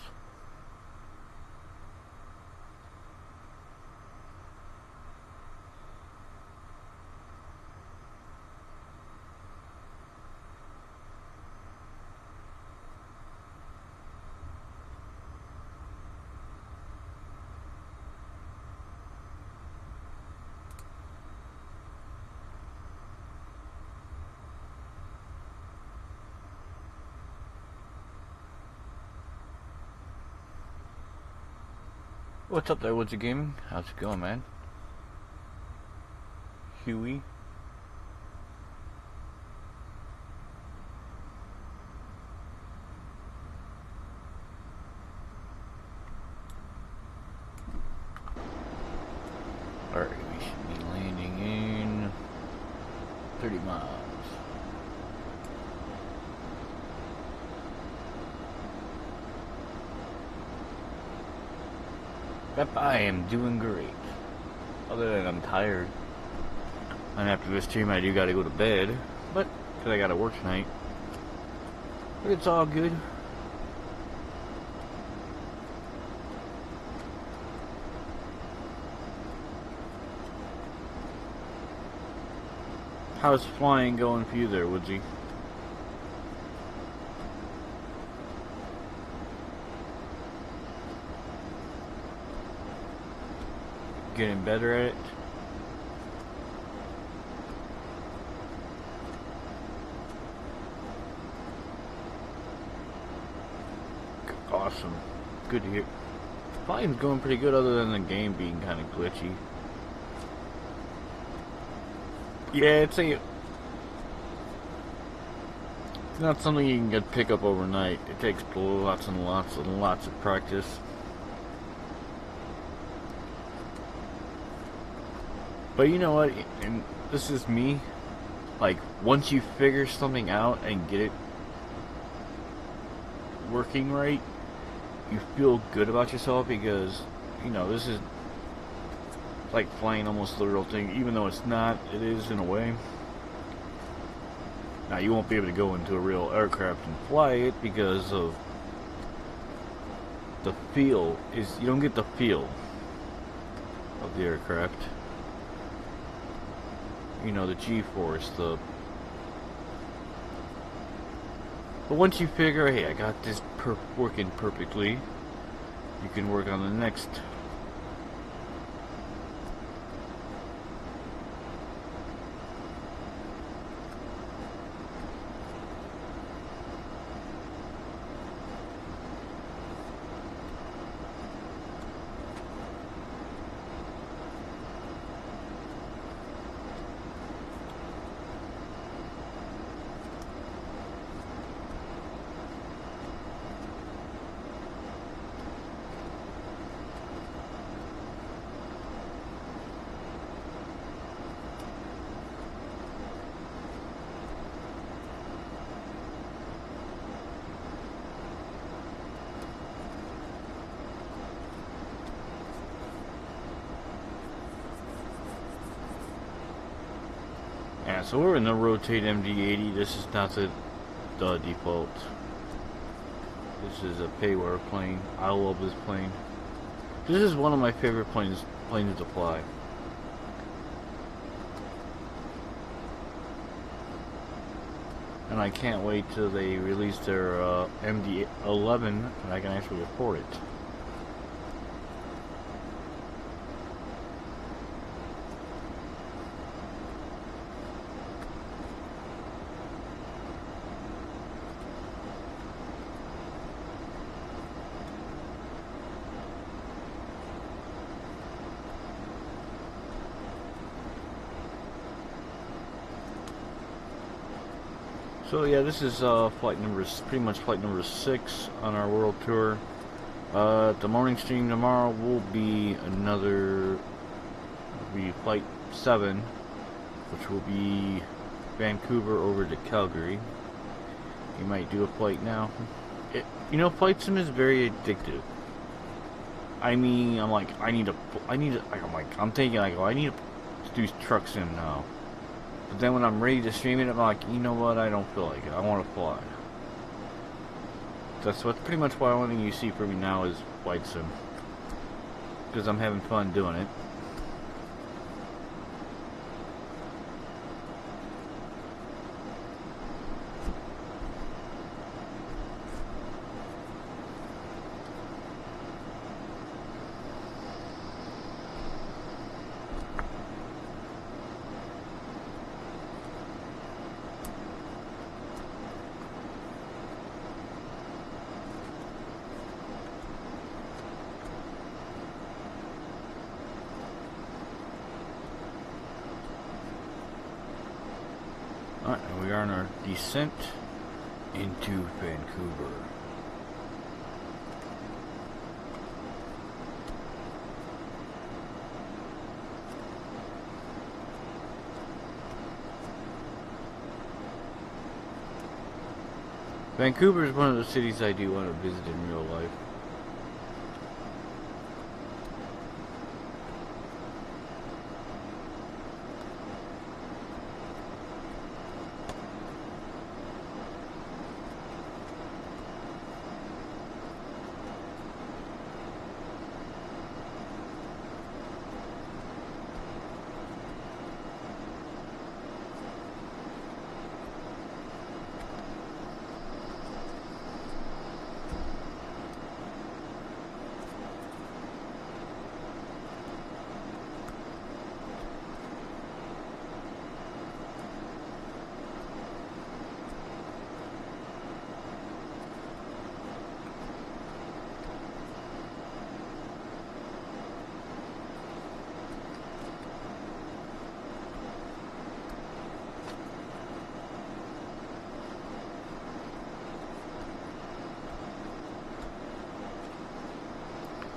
What's up there, Woodsy Gaming? How's it going, man? Huey? Alright, we should be landing in 30 miles. Yep, I am doing great. Other than I'm tired. And after this stream I do gotta go to bed. But, because I gotta work tonight. But it's all good. How's flying going for you there, Woodsy? getting better at it. Awesome. Good to hear. Flying's going pretty good other than the game being kind of glitchy. Yeah, it's not something you can pick up overnight. It takes lots and lots and lots of practice. But you know what, and this is me, like, once you figure something out and get it working right, you feel good about yourself because, you know, this is like flying almost the real thing, even though it's not, it is in a way. Now, you won't be able to go into a real aircraft and fly it because of the feel, you don't get the feel of the aircraft. You know, the G-force, but once you figure, hey, I got this working perfectly, you can work on the next. Yeah, so we're in the rotate MD-80. This is not the default. This is a payware plane. I love this plane. This is one of my favorite planes to fly. And I can't wait till they release their MD-11 and I can actually afford it. So yeah, this is pretty much flight number 6 on our world tour. The morning stream tomorrow will be flight 7, which will be Vancouver over to Calgary. You might do a flight now. You know, flight sim is very addictive. I mean, I'm thinking like, oh, I need to do truck sim now. But then when I'm ready to stream it, I'm like, you know what, I don't feel like it. I want to fly. That's pretty much why the only thing you see from me now is flight sim. Because I'm having fun doing it. Alright, and we are on our descent into Vancouver. Vancouver is one of the cities I do want to visit in real life.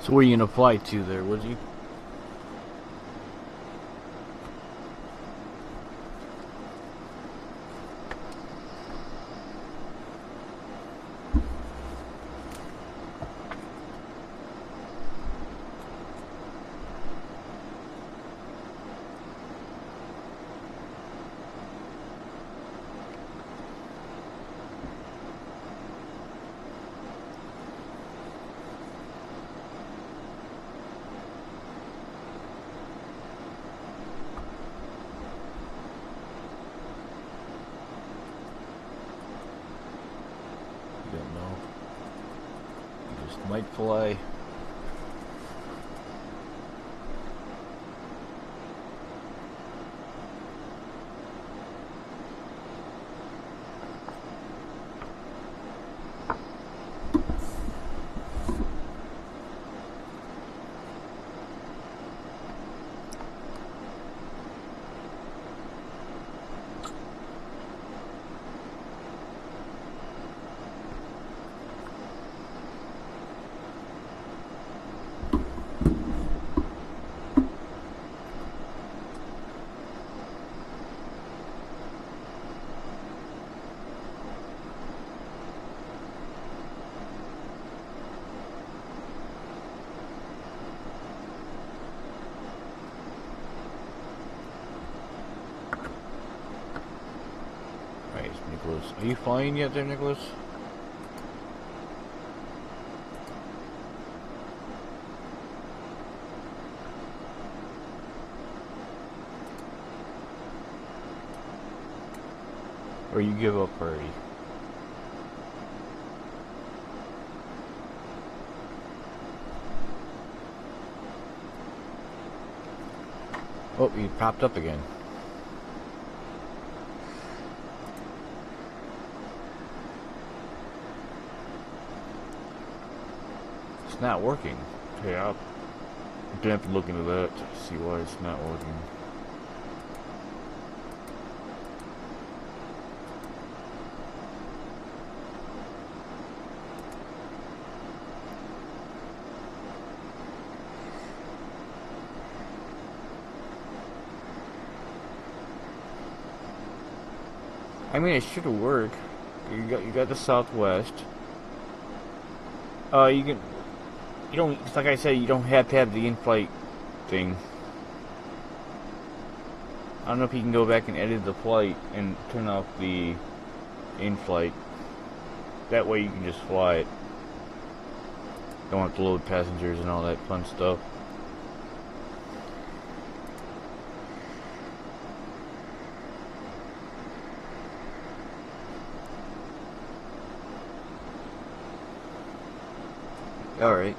So where are you gonna fly to there, Woodsy? You don't know. You just might fly. Alright, Nicholas. Are you flying yet there, Nicholas? Or you give up already? Oh, you popped up again. It's not working. Okay, I'm gonna have to look into that to see why it's not working. I mean, it should work. You got the Southwest. You don't. It's like I said, you don't have to have the in-flight thing. I don't know if you can go back and edit the flight and turn off the in-flight. That way you can just fly it. Don't have to load passengers and all that fun stuff. Alright.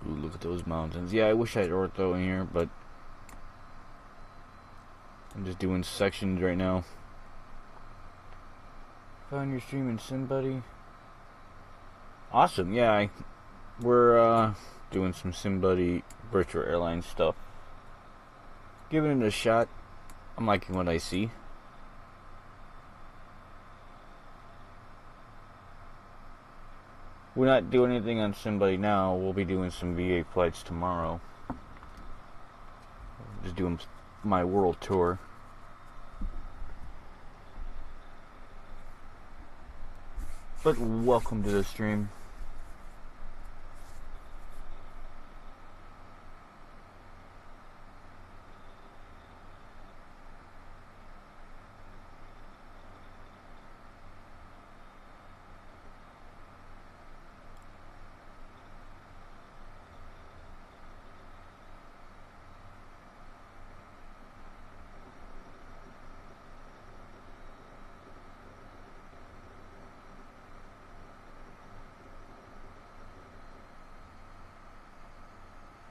Ooh, look at those mountains. Yeah, I wish I had ortho in here, but I'm just doing sections right now. Found your stream in SimBuddy. Awesome, yeah, we're doing some SimBuddy virtual airline stuff. Giving it a shot. I'm liking what I see. We're not doing anything on SimBuddy now. We'll be doing some VA flights tomorrow. Just doing my world tour. But welcome to the stream.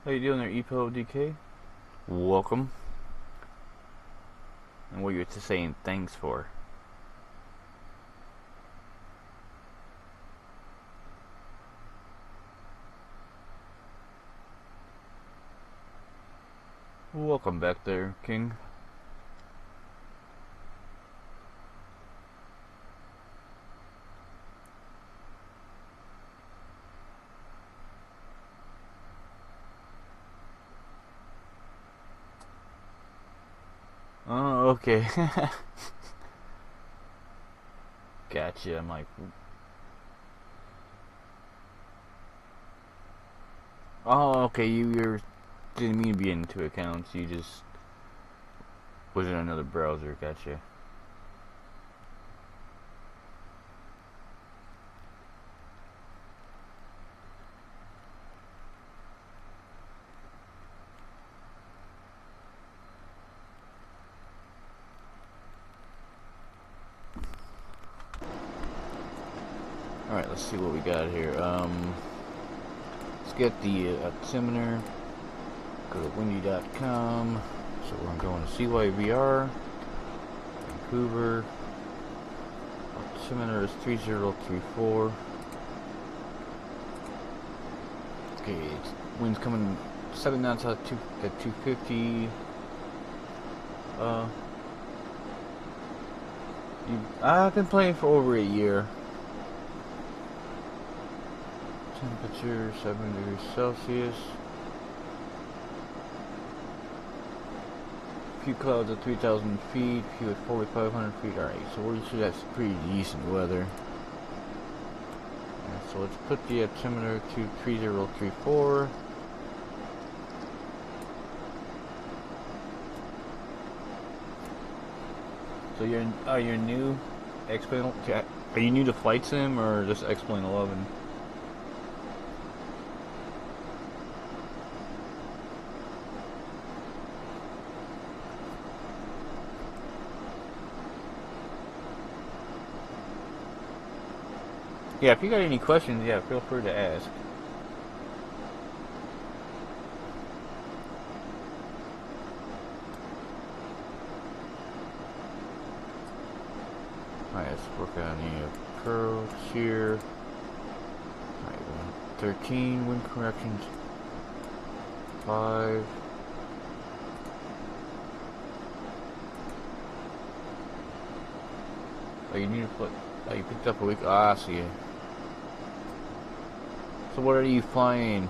How you doing there, EPO DK? Welcome. And what you're saying thanks for. welcome back there, King. Oh, okay. Gotcha. I'm like, oh, okay. You didn't mean to be in two accounts. You just was in another browser. Gotcha. Alright, let's see what we got here. Let's get the altimeter. Go to windy.com. So we're going to CYEG-CYVR, Vancouver. Altimeter is 3034. Okay, wind's coming 7 knots at 250. I've been playing for over a year. Temperature 7 degrees Celsius. Few clouds at 3,000 feet, few at 4,500 feet. Alright, so we should have some pretty decent weather. And so let's put the altimeter to 3034. So you're new X-Plane. Are you new to Flight Sim or just X-Plane 11? Yeah, if you got any questions, yeah, feel free to ask. Alright, let's work on the approach here. Alright, 13, wind corrections. 5. Oh, you need to put. Oh, you picked up a week. Ah, I see it. So what are you flying?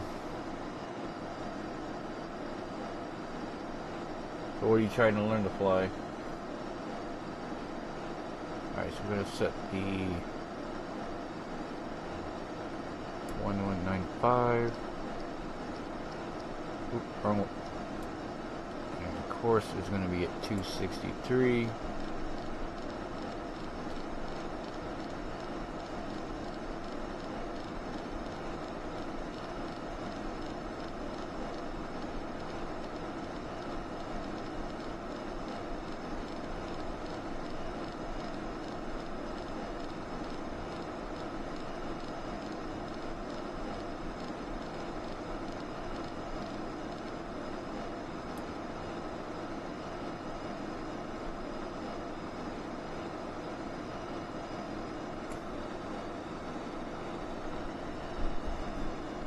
So what are you trying to learn to fly? Alright, so we're going to set the 1195. And the course is going to be at 263.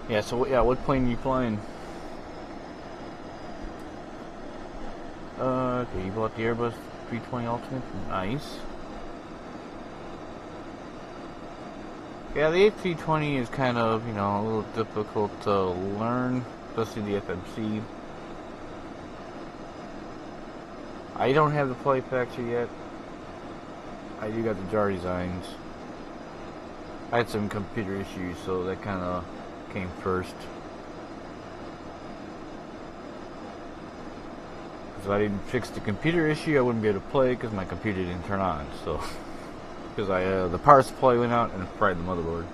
Yeah, so yeah, what plane are you flying? Okay, you bought the Airbus 320 Ultimate. Nice. Yeah, the A320 is kind of, a little difficult to learn, especially the FMC. I don't have the flight factor yet. I do got the jar designs. I had some computer issues, so that kind of came first. If I didn't fix the computer issue, I wouldn't be able to play because my computer didn't turn on. So, because the power supply went out and fried the motherboard.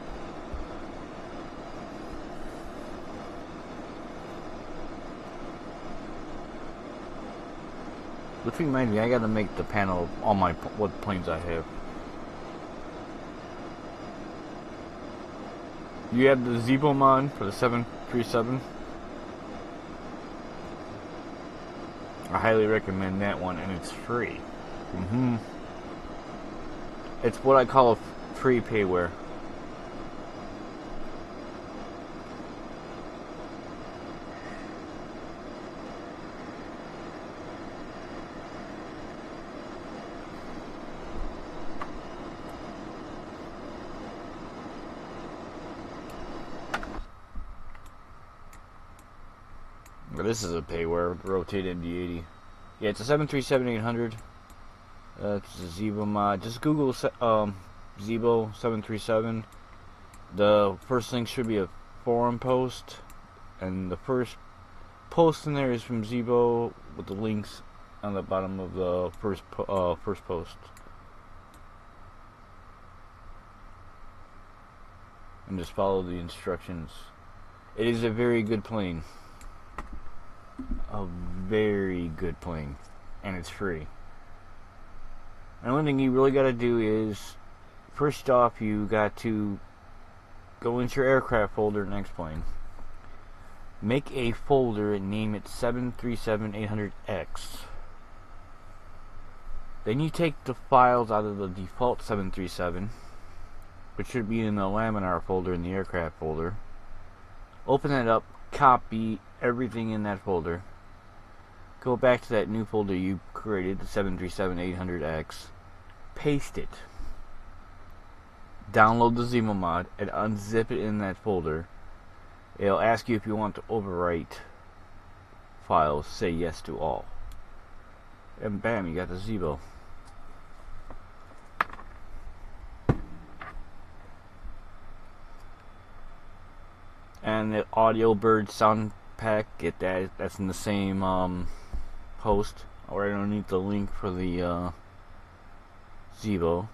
Which reminds me, I gotta make the panel of all my what planes I have. You have the Zebomon for the 737. I highly recommend that one, and it's free. It's what I call a free payware. this is a payware, rotate MD80. Yeah, it's a 737-800. It's a Zibo mod. Just Google Zibo 737. The first link should be a forum post, and the first post in there is from Zibo with the links on the bottom of the first post. And just follow the instructions. It is a very good plane. A very good plane. And it's free. And one thing you really got to do is, first off, you got to go into your aircraft folder in X-Plane. Make a folder and name it 737-800X. Then you take the files out of the default 737, which should be in the laminar folder in the aircraft folder. Open that up, copy everything in that folder. Go back to that new folder you created, the 737-800X. Paste it. Download the Zibo mod and unzip it in that folder. It'll ask you if you want to overwrite files. Say yes to all. And bam, you got the Zibo. And the Audio Bird sound pack, get that. That's in the same post. Or I don't need the link for the Zibo.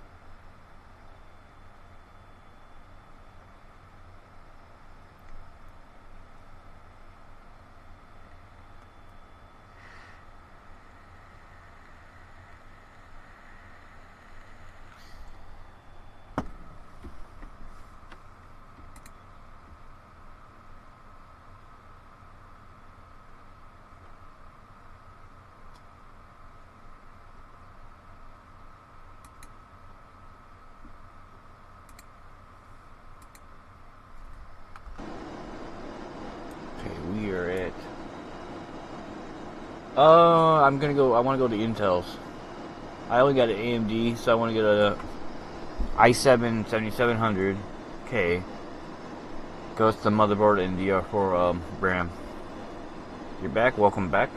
We are at I want to go to Intel's. I only got an AMD, so I want to get a i7 7700K. Goes to the motherboard and DR4 RAM. You're back, welcome back.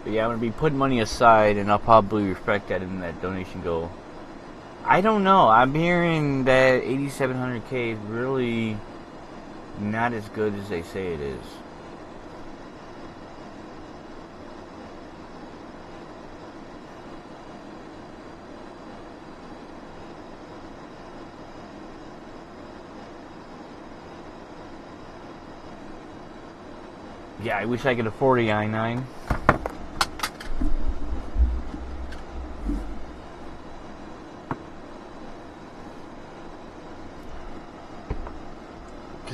But yeah, I'm going to be putting money aside, and I'll probably reflect that in that donation goal. I don't know. I'm hearing that 8700K is really not as good as they say it is. Yeah, I wish I could afford a i9.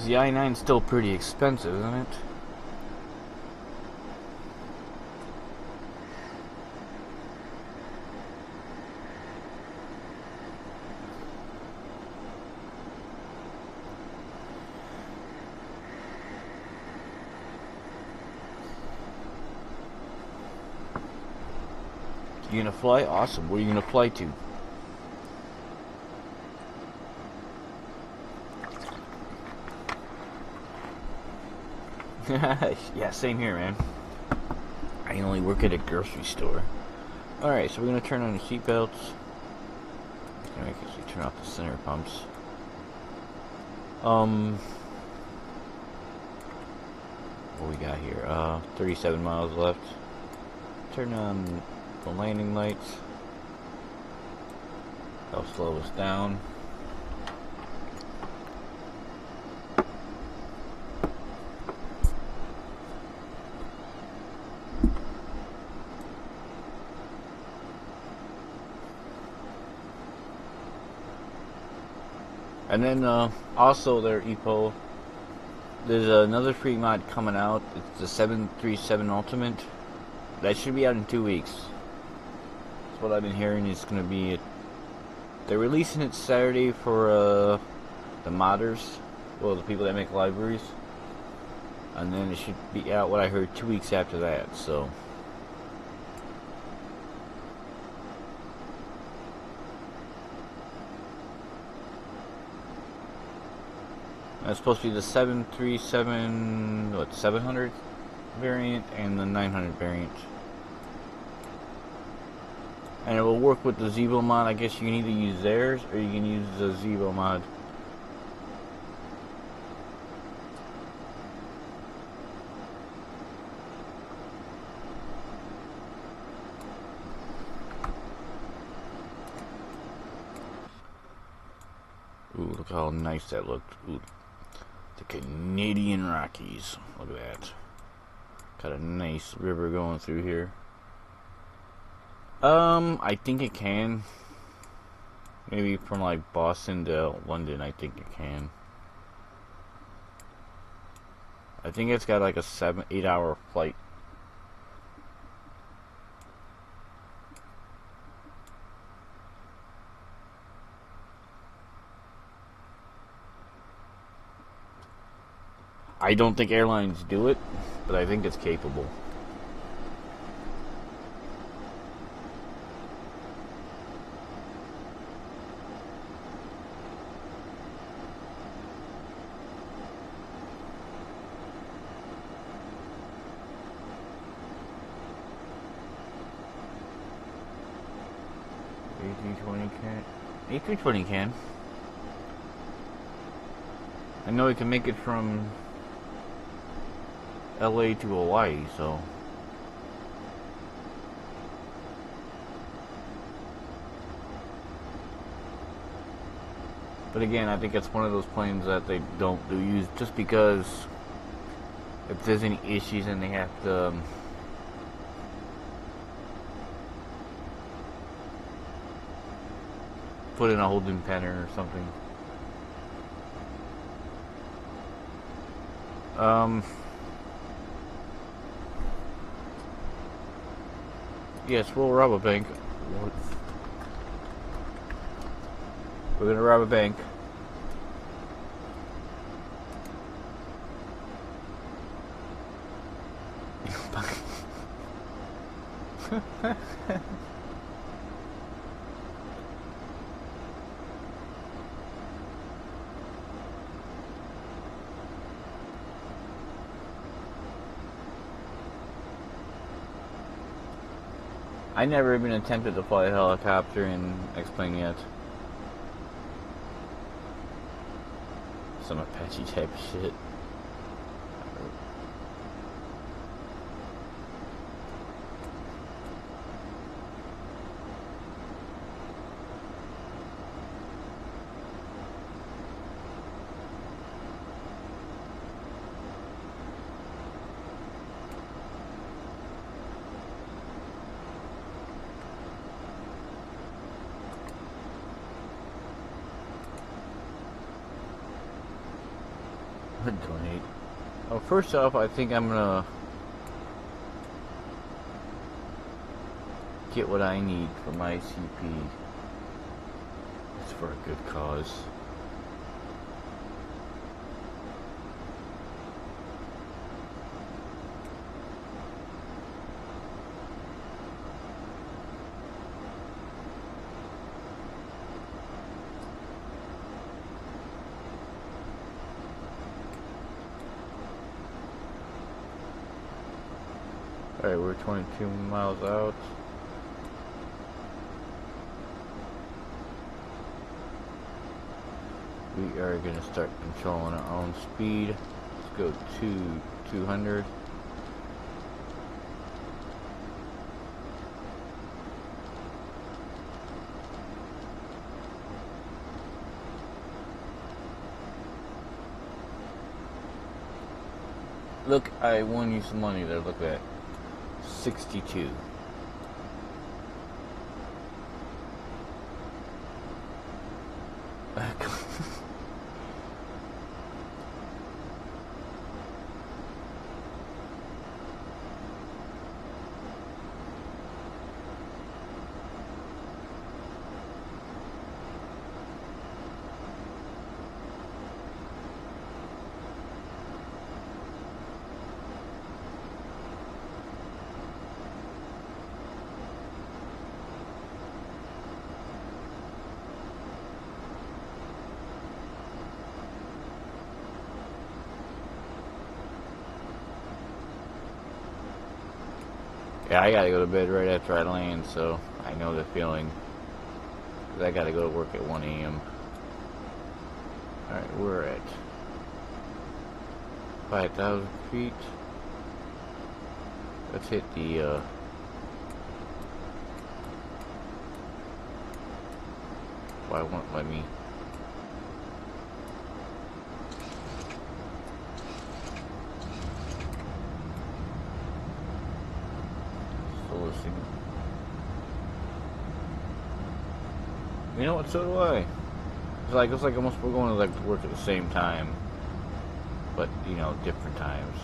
The i9 is still pretty expensive, isn't it? You gonna fly? Awesome. Where are you gonna fly to? Yeah, same here, man. I only work at a grocery store. Alright, so we're gonna turn on the seatbelts. Gonna actually turn off the center pumps. What we got here? 37 miles left. Turn on the landing lights. That'll slow us down. And then also their EPO, there's another free mod coming out. It's the 737 Ultimate. That should be out in 2 weeks. That's what I've been hearing. It's going to be, they're releasing it Saturday for the modders, well, the people that make libraries. And then it should be out, what I heard, 2 weeks after that. So That's supposed to be the 737, what, 700 variant and the 900 variant. And it will work with the Zevo mod. I guess you can either use theirs or you can use the Zevo mod. Ooh, look how nice that looked. Ooh, the Canadian Rockies. Look at that. Got a nice river going through here. I think it can. Maybe from like Boston to London, I think it can. I think it's got like a 7-8 hour flight. I don't think airlines do it, but I think it's capable. A320 can. A320 can. I know it can make it from LA to Hawaii, so. But again, I think it's one of those planes that they don't do use just because if there's any issues and they have to put in a holding pattern or something. Yes, we'll rob a bank. We're gonna rob a bank. I never even attempted to fly a helicopter in X-Plane yet. Some Apache type of shit. Donate. Oh, first off, I think I'm gonna get what I need for my CP. It's for a good cause. Alright, we're 22 miles out. We are going to start controlling our own speed. Let's go to 200. Look, I won you some money there. Look at that. 62. Yeah, I gotta go to bed right after I land, so I know the feeling. 'Cause I gotta go to work at 1 a.m. Alright, we're at 5,000 feet. Let's hit the, why won't let me? Solar signal. You know what? So do I. It's like almost we're going to like work at the same time, but you know, different times.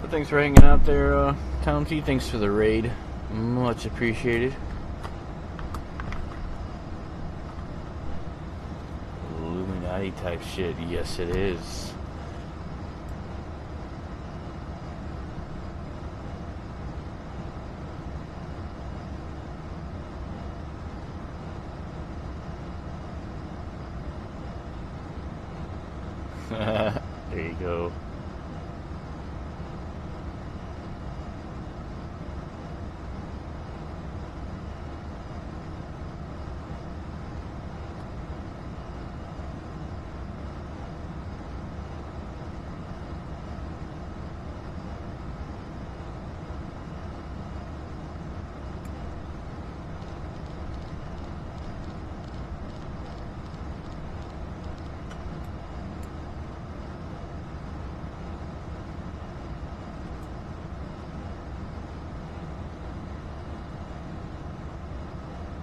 But thanks for hanging out there, Townsy. Thanks for the raid. Much appreciated. Illuminati type shit. Yes, it is. There you go.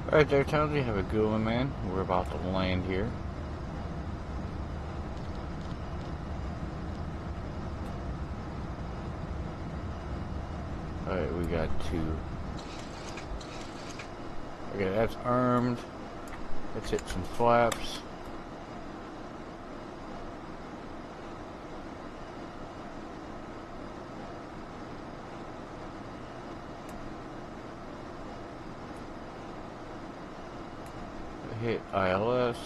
Alright there, Townsy, have a good one, man. We're about to land here. Alright, we got two. Okay, that's armed. Let's hit some flaps. Hit ILS.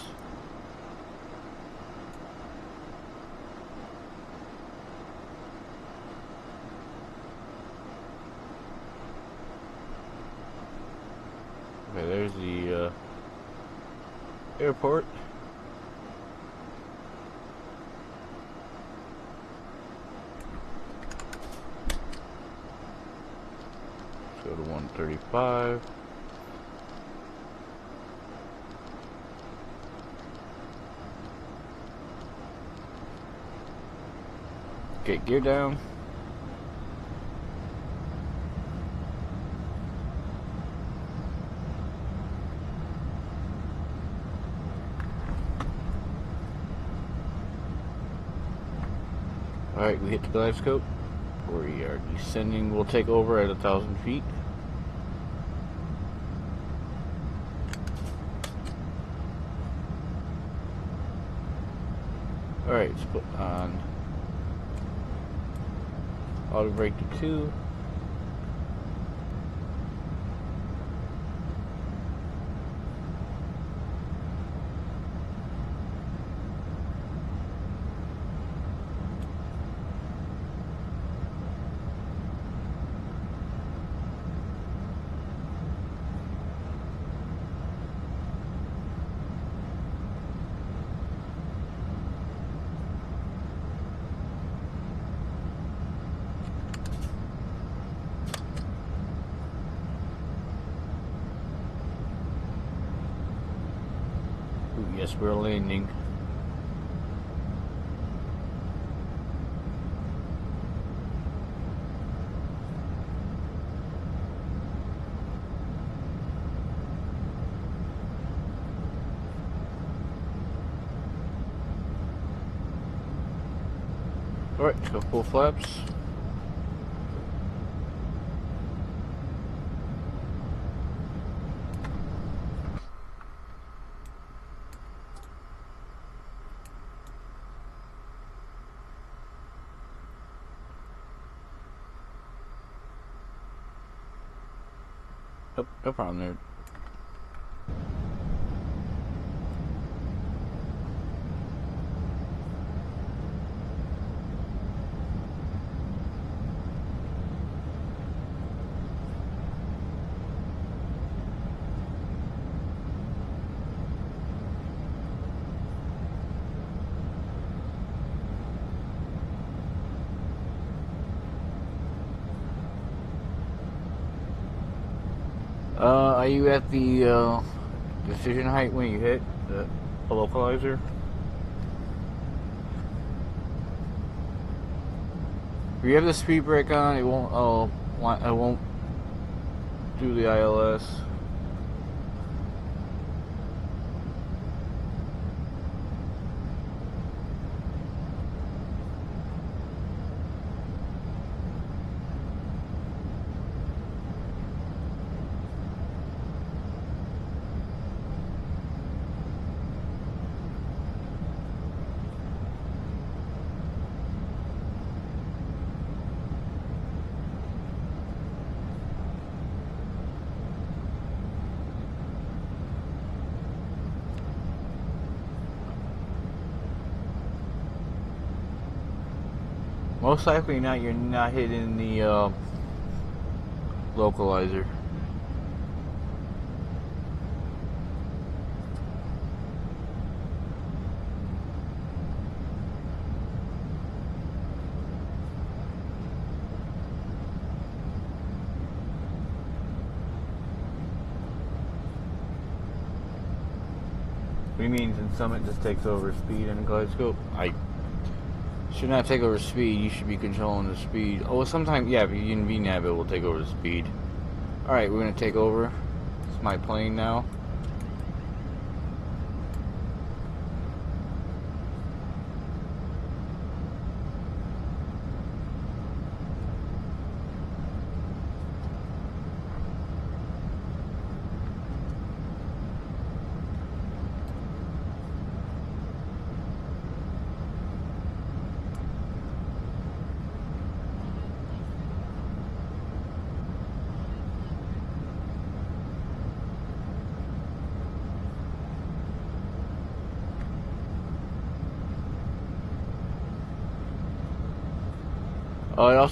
Okay, there's the airport. Let's go to 135. Get gear down. Alright, we hit the glide scope. We are descending. We'll take over at 1,000 feet. Alright, let's put on auto brake to 2. Yes, we're landing. Alright, let's go full flaps. No problem there. Are you at the decision height when you hit the localizer? If you have the speed brake on, it won't. I won't do the ILS. Most likely not. You're not hitting the localizer. What do you mean? And Summit just takes over speed in the glide scope? I should not take over speed. You should be controlling the speed. Oh, sometimes, yeah, in VNAV it will take over the speed. Alright, we're going to take over. It's my plane now.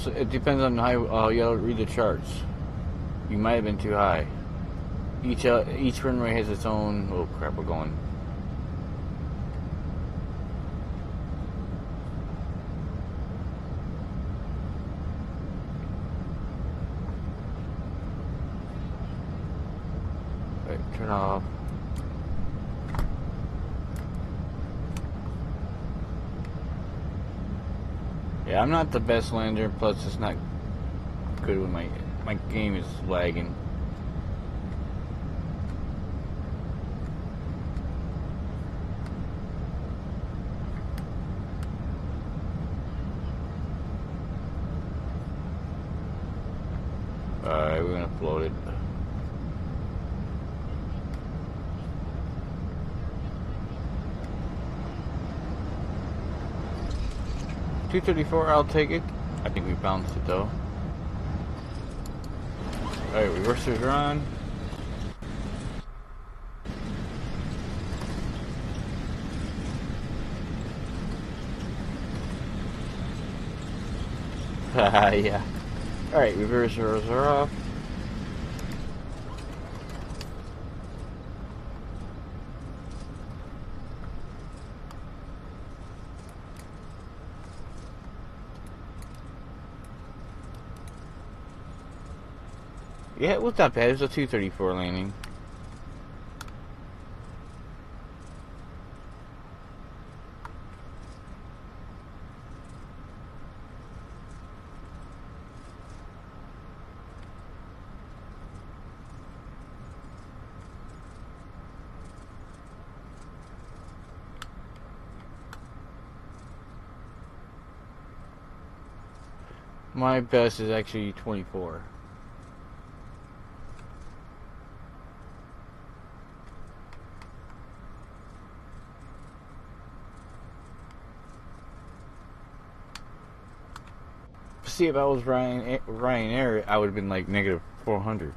It depends on how you read the charts. You might have been too high. Each runway has its own. Oh crap, we're going. Right, turn off. Yeah, I'm not the best lander, plus it's not good with my game is lagging. Alright, we're gonna float it. $234, I'll take it. I think we bounced it though. Alright, reversers are on. Yeah. Alright, reversers are off. Yeah, it was not bad. It was a 234 landing. My best is actually 24. See, if I was Ryanair, I would have been like -400.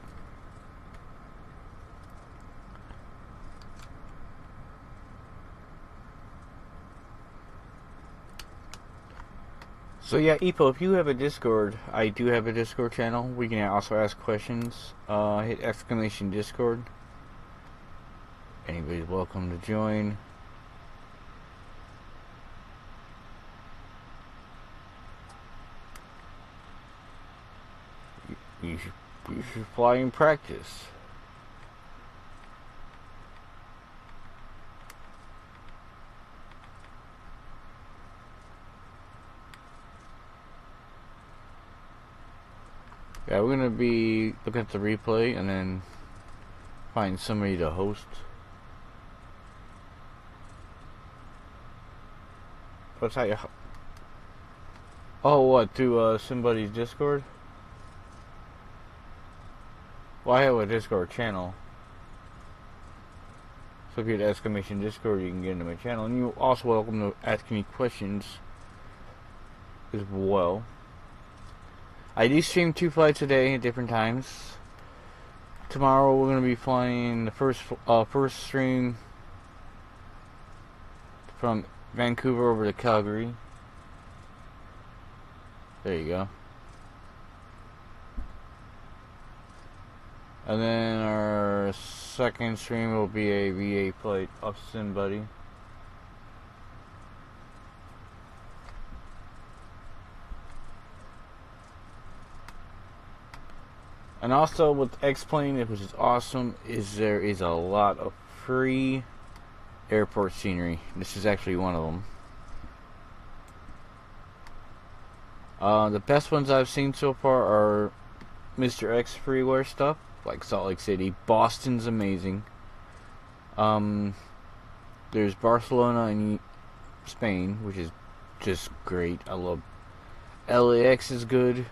So yeah, Epo, if you have a Discord, I do have a Discord channel. We can also ask questions. Hit exclamation Discord. Anybody's welcome to join. You should fly in practice. Yeah, we're gonna be looking at the replay and then find somebody to host. What's that? Oh, what? To somebody's Discord? Well, I have a Discord channel. So if you hit exclamation Discord, you can get into my channel. And you're also welcome to ask me questions as well. I do stream 2 flights a day at different times. Tomorrow we're going to be flying the first stream from Vancouver over to Calgary. There you go. And then our second stream will be a VA flight up SimBuddy. And also with X-Plane, which is awesome, is there is a lot of free airport scenery. This is actually one of them. The best ones I've seen so far are Mr. X freeware stuff, like Salt Lake City. Boston's amazing. There's Barcelona in Spain, which is just great. I love LAX is good.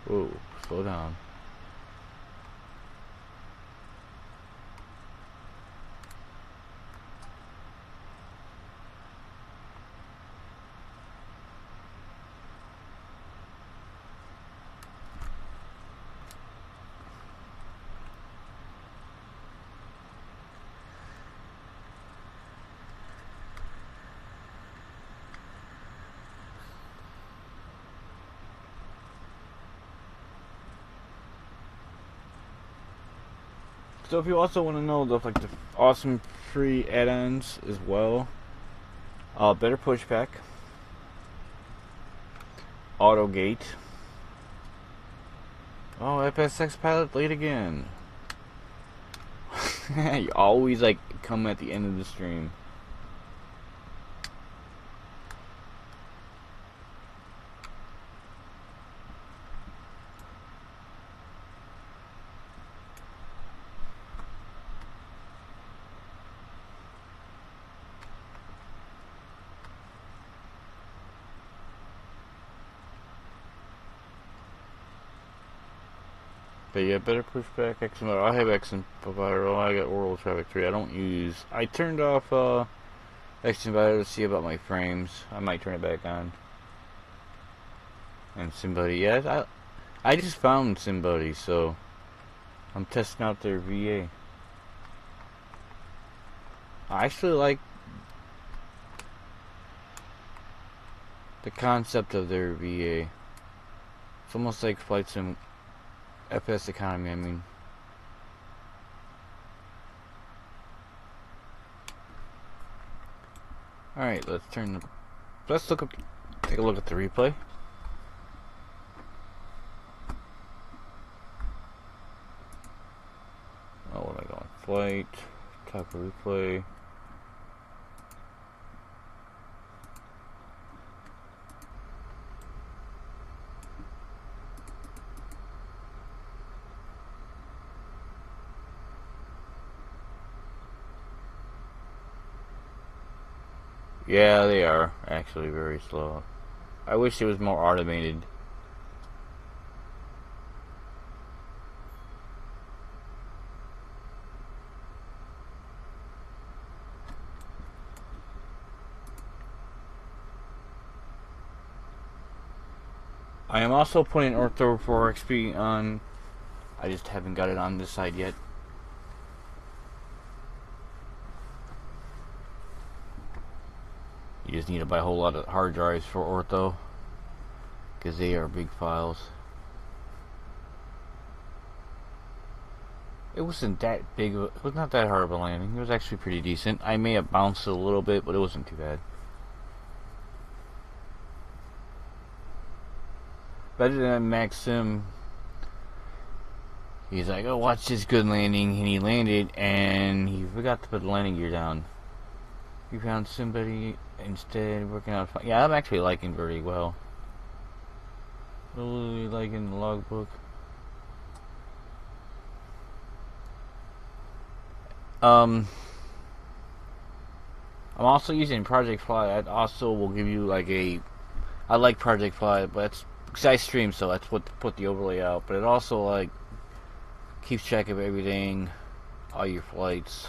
Whoa, slow down. So if you also want to know the awesome free add-ons as well, better pushback, AutoGate. Oh, FSX pilot late again. You always come at the end of the stream. But yeah, better pushback, XM. I have XM provider. I got Oral Traffic 3. I turned off XM provider to see about my frames. I might turn it back on. And SimBuddy, yeah, I just found SimBuddy, so I'm testing out their VA. I actually like the concept of their VA. It's almost like Flight Sim FS Economy, I mean. Alright, let's take a look at the replay. Oh, what am I going? Flight, type of replay. Yeah, they are actually very slow. I wish it was more automated. I am also putting Ortho 4XP on. I just haven't got it on this side yet. You just need to buy a whole lot of hard drives for Ortho, because they are big files. It wasn't that big of a, it was not that hard of a landing. It was actually pretty decent. I may have bounced it a little bit, but it wasn't too bad. Better than Maxim. He's like, oh, watch this good landing, and he landed, and he forgot to put the landing gear down. You found somebody instead working out fine. Yeah, I'm actually liking very well. Really liking the logbook. I'm also using Project Fly. That also will give you like a. I like Project Fly, but it's because I stream, so that's what put the overlay out. But it also like keeps track of everything, all your flights.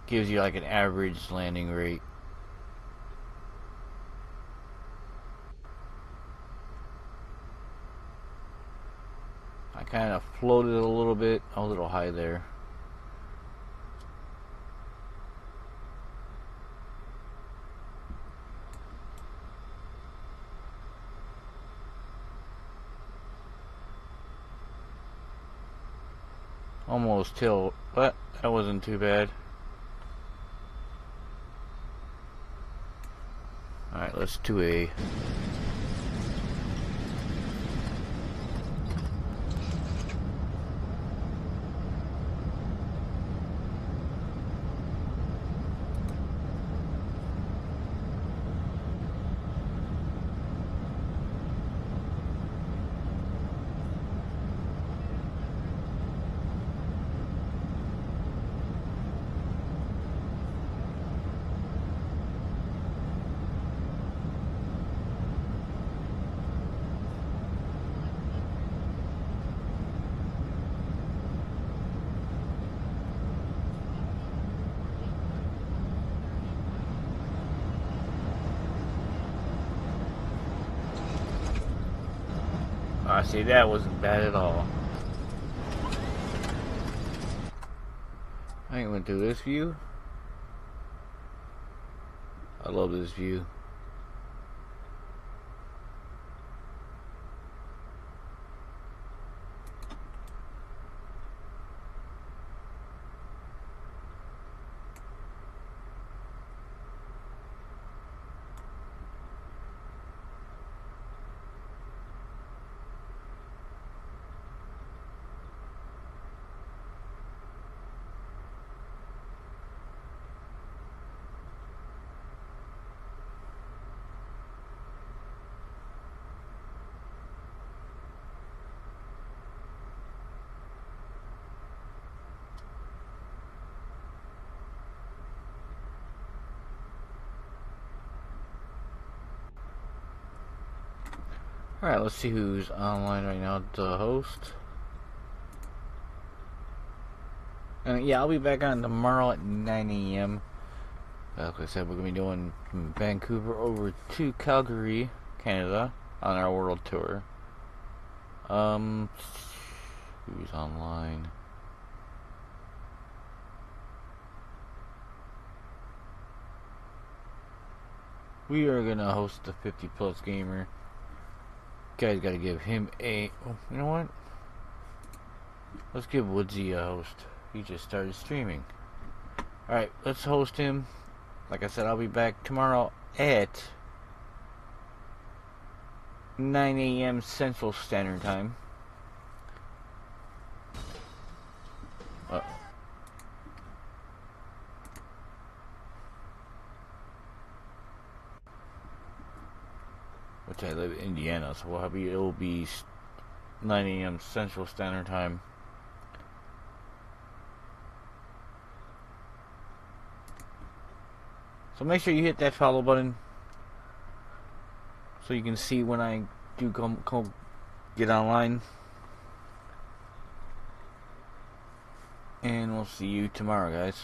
Gives you like an average landing rate. I kind of floated a little bit, a little high there. Almost till, but that wasn't too bad. Alright, let's do a see, that wasn't bad at all. I went through this view. I love this view. Alright, let's see who's online right now. The host. And yeah, I'll be back on tomorrow at 9 a.m. Like I said, we're going to be doing from Vancouver over to Calgary, Canada, on our world tour. Who's online? We are going to host the 50 Plus Gamer. Guys, gotta give him a. Oh, you know what? Let's give Woodsy a host. He just started streaming. Alright, let's host him. Like I said, I'll be back tomorrow at 9 a.m. Central Standard Time. Which I live in Indiana, so it'll be 9 a.m. Central Standard Time. So make sure you hit that follow button so you can see when I do come get online. And we'll see you tomorrow, guys.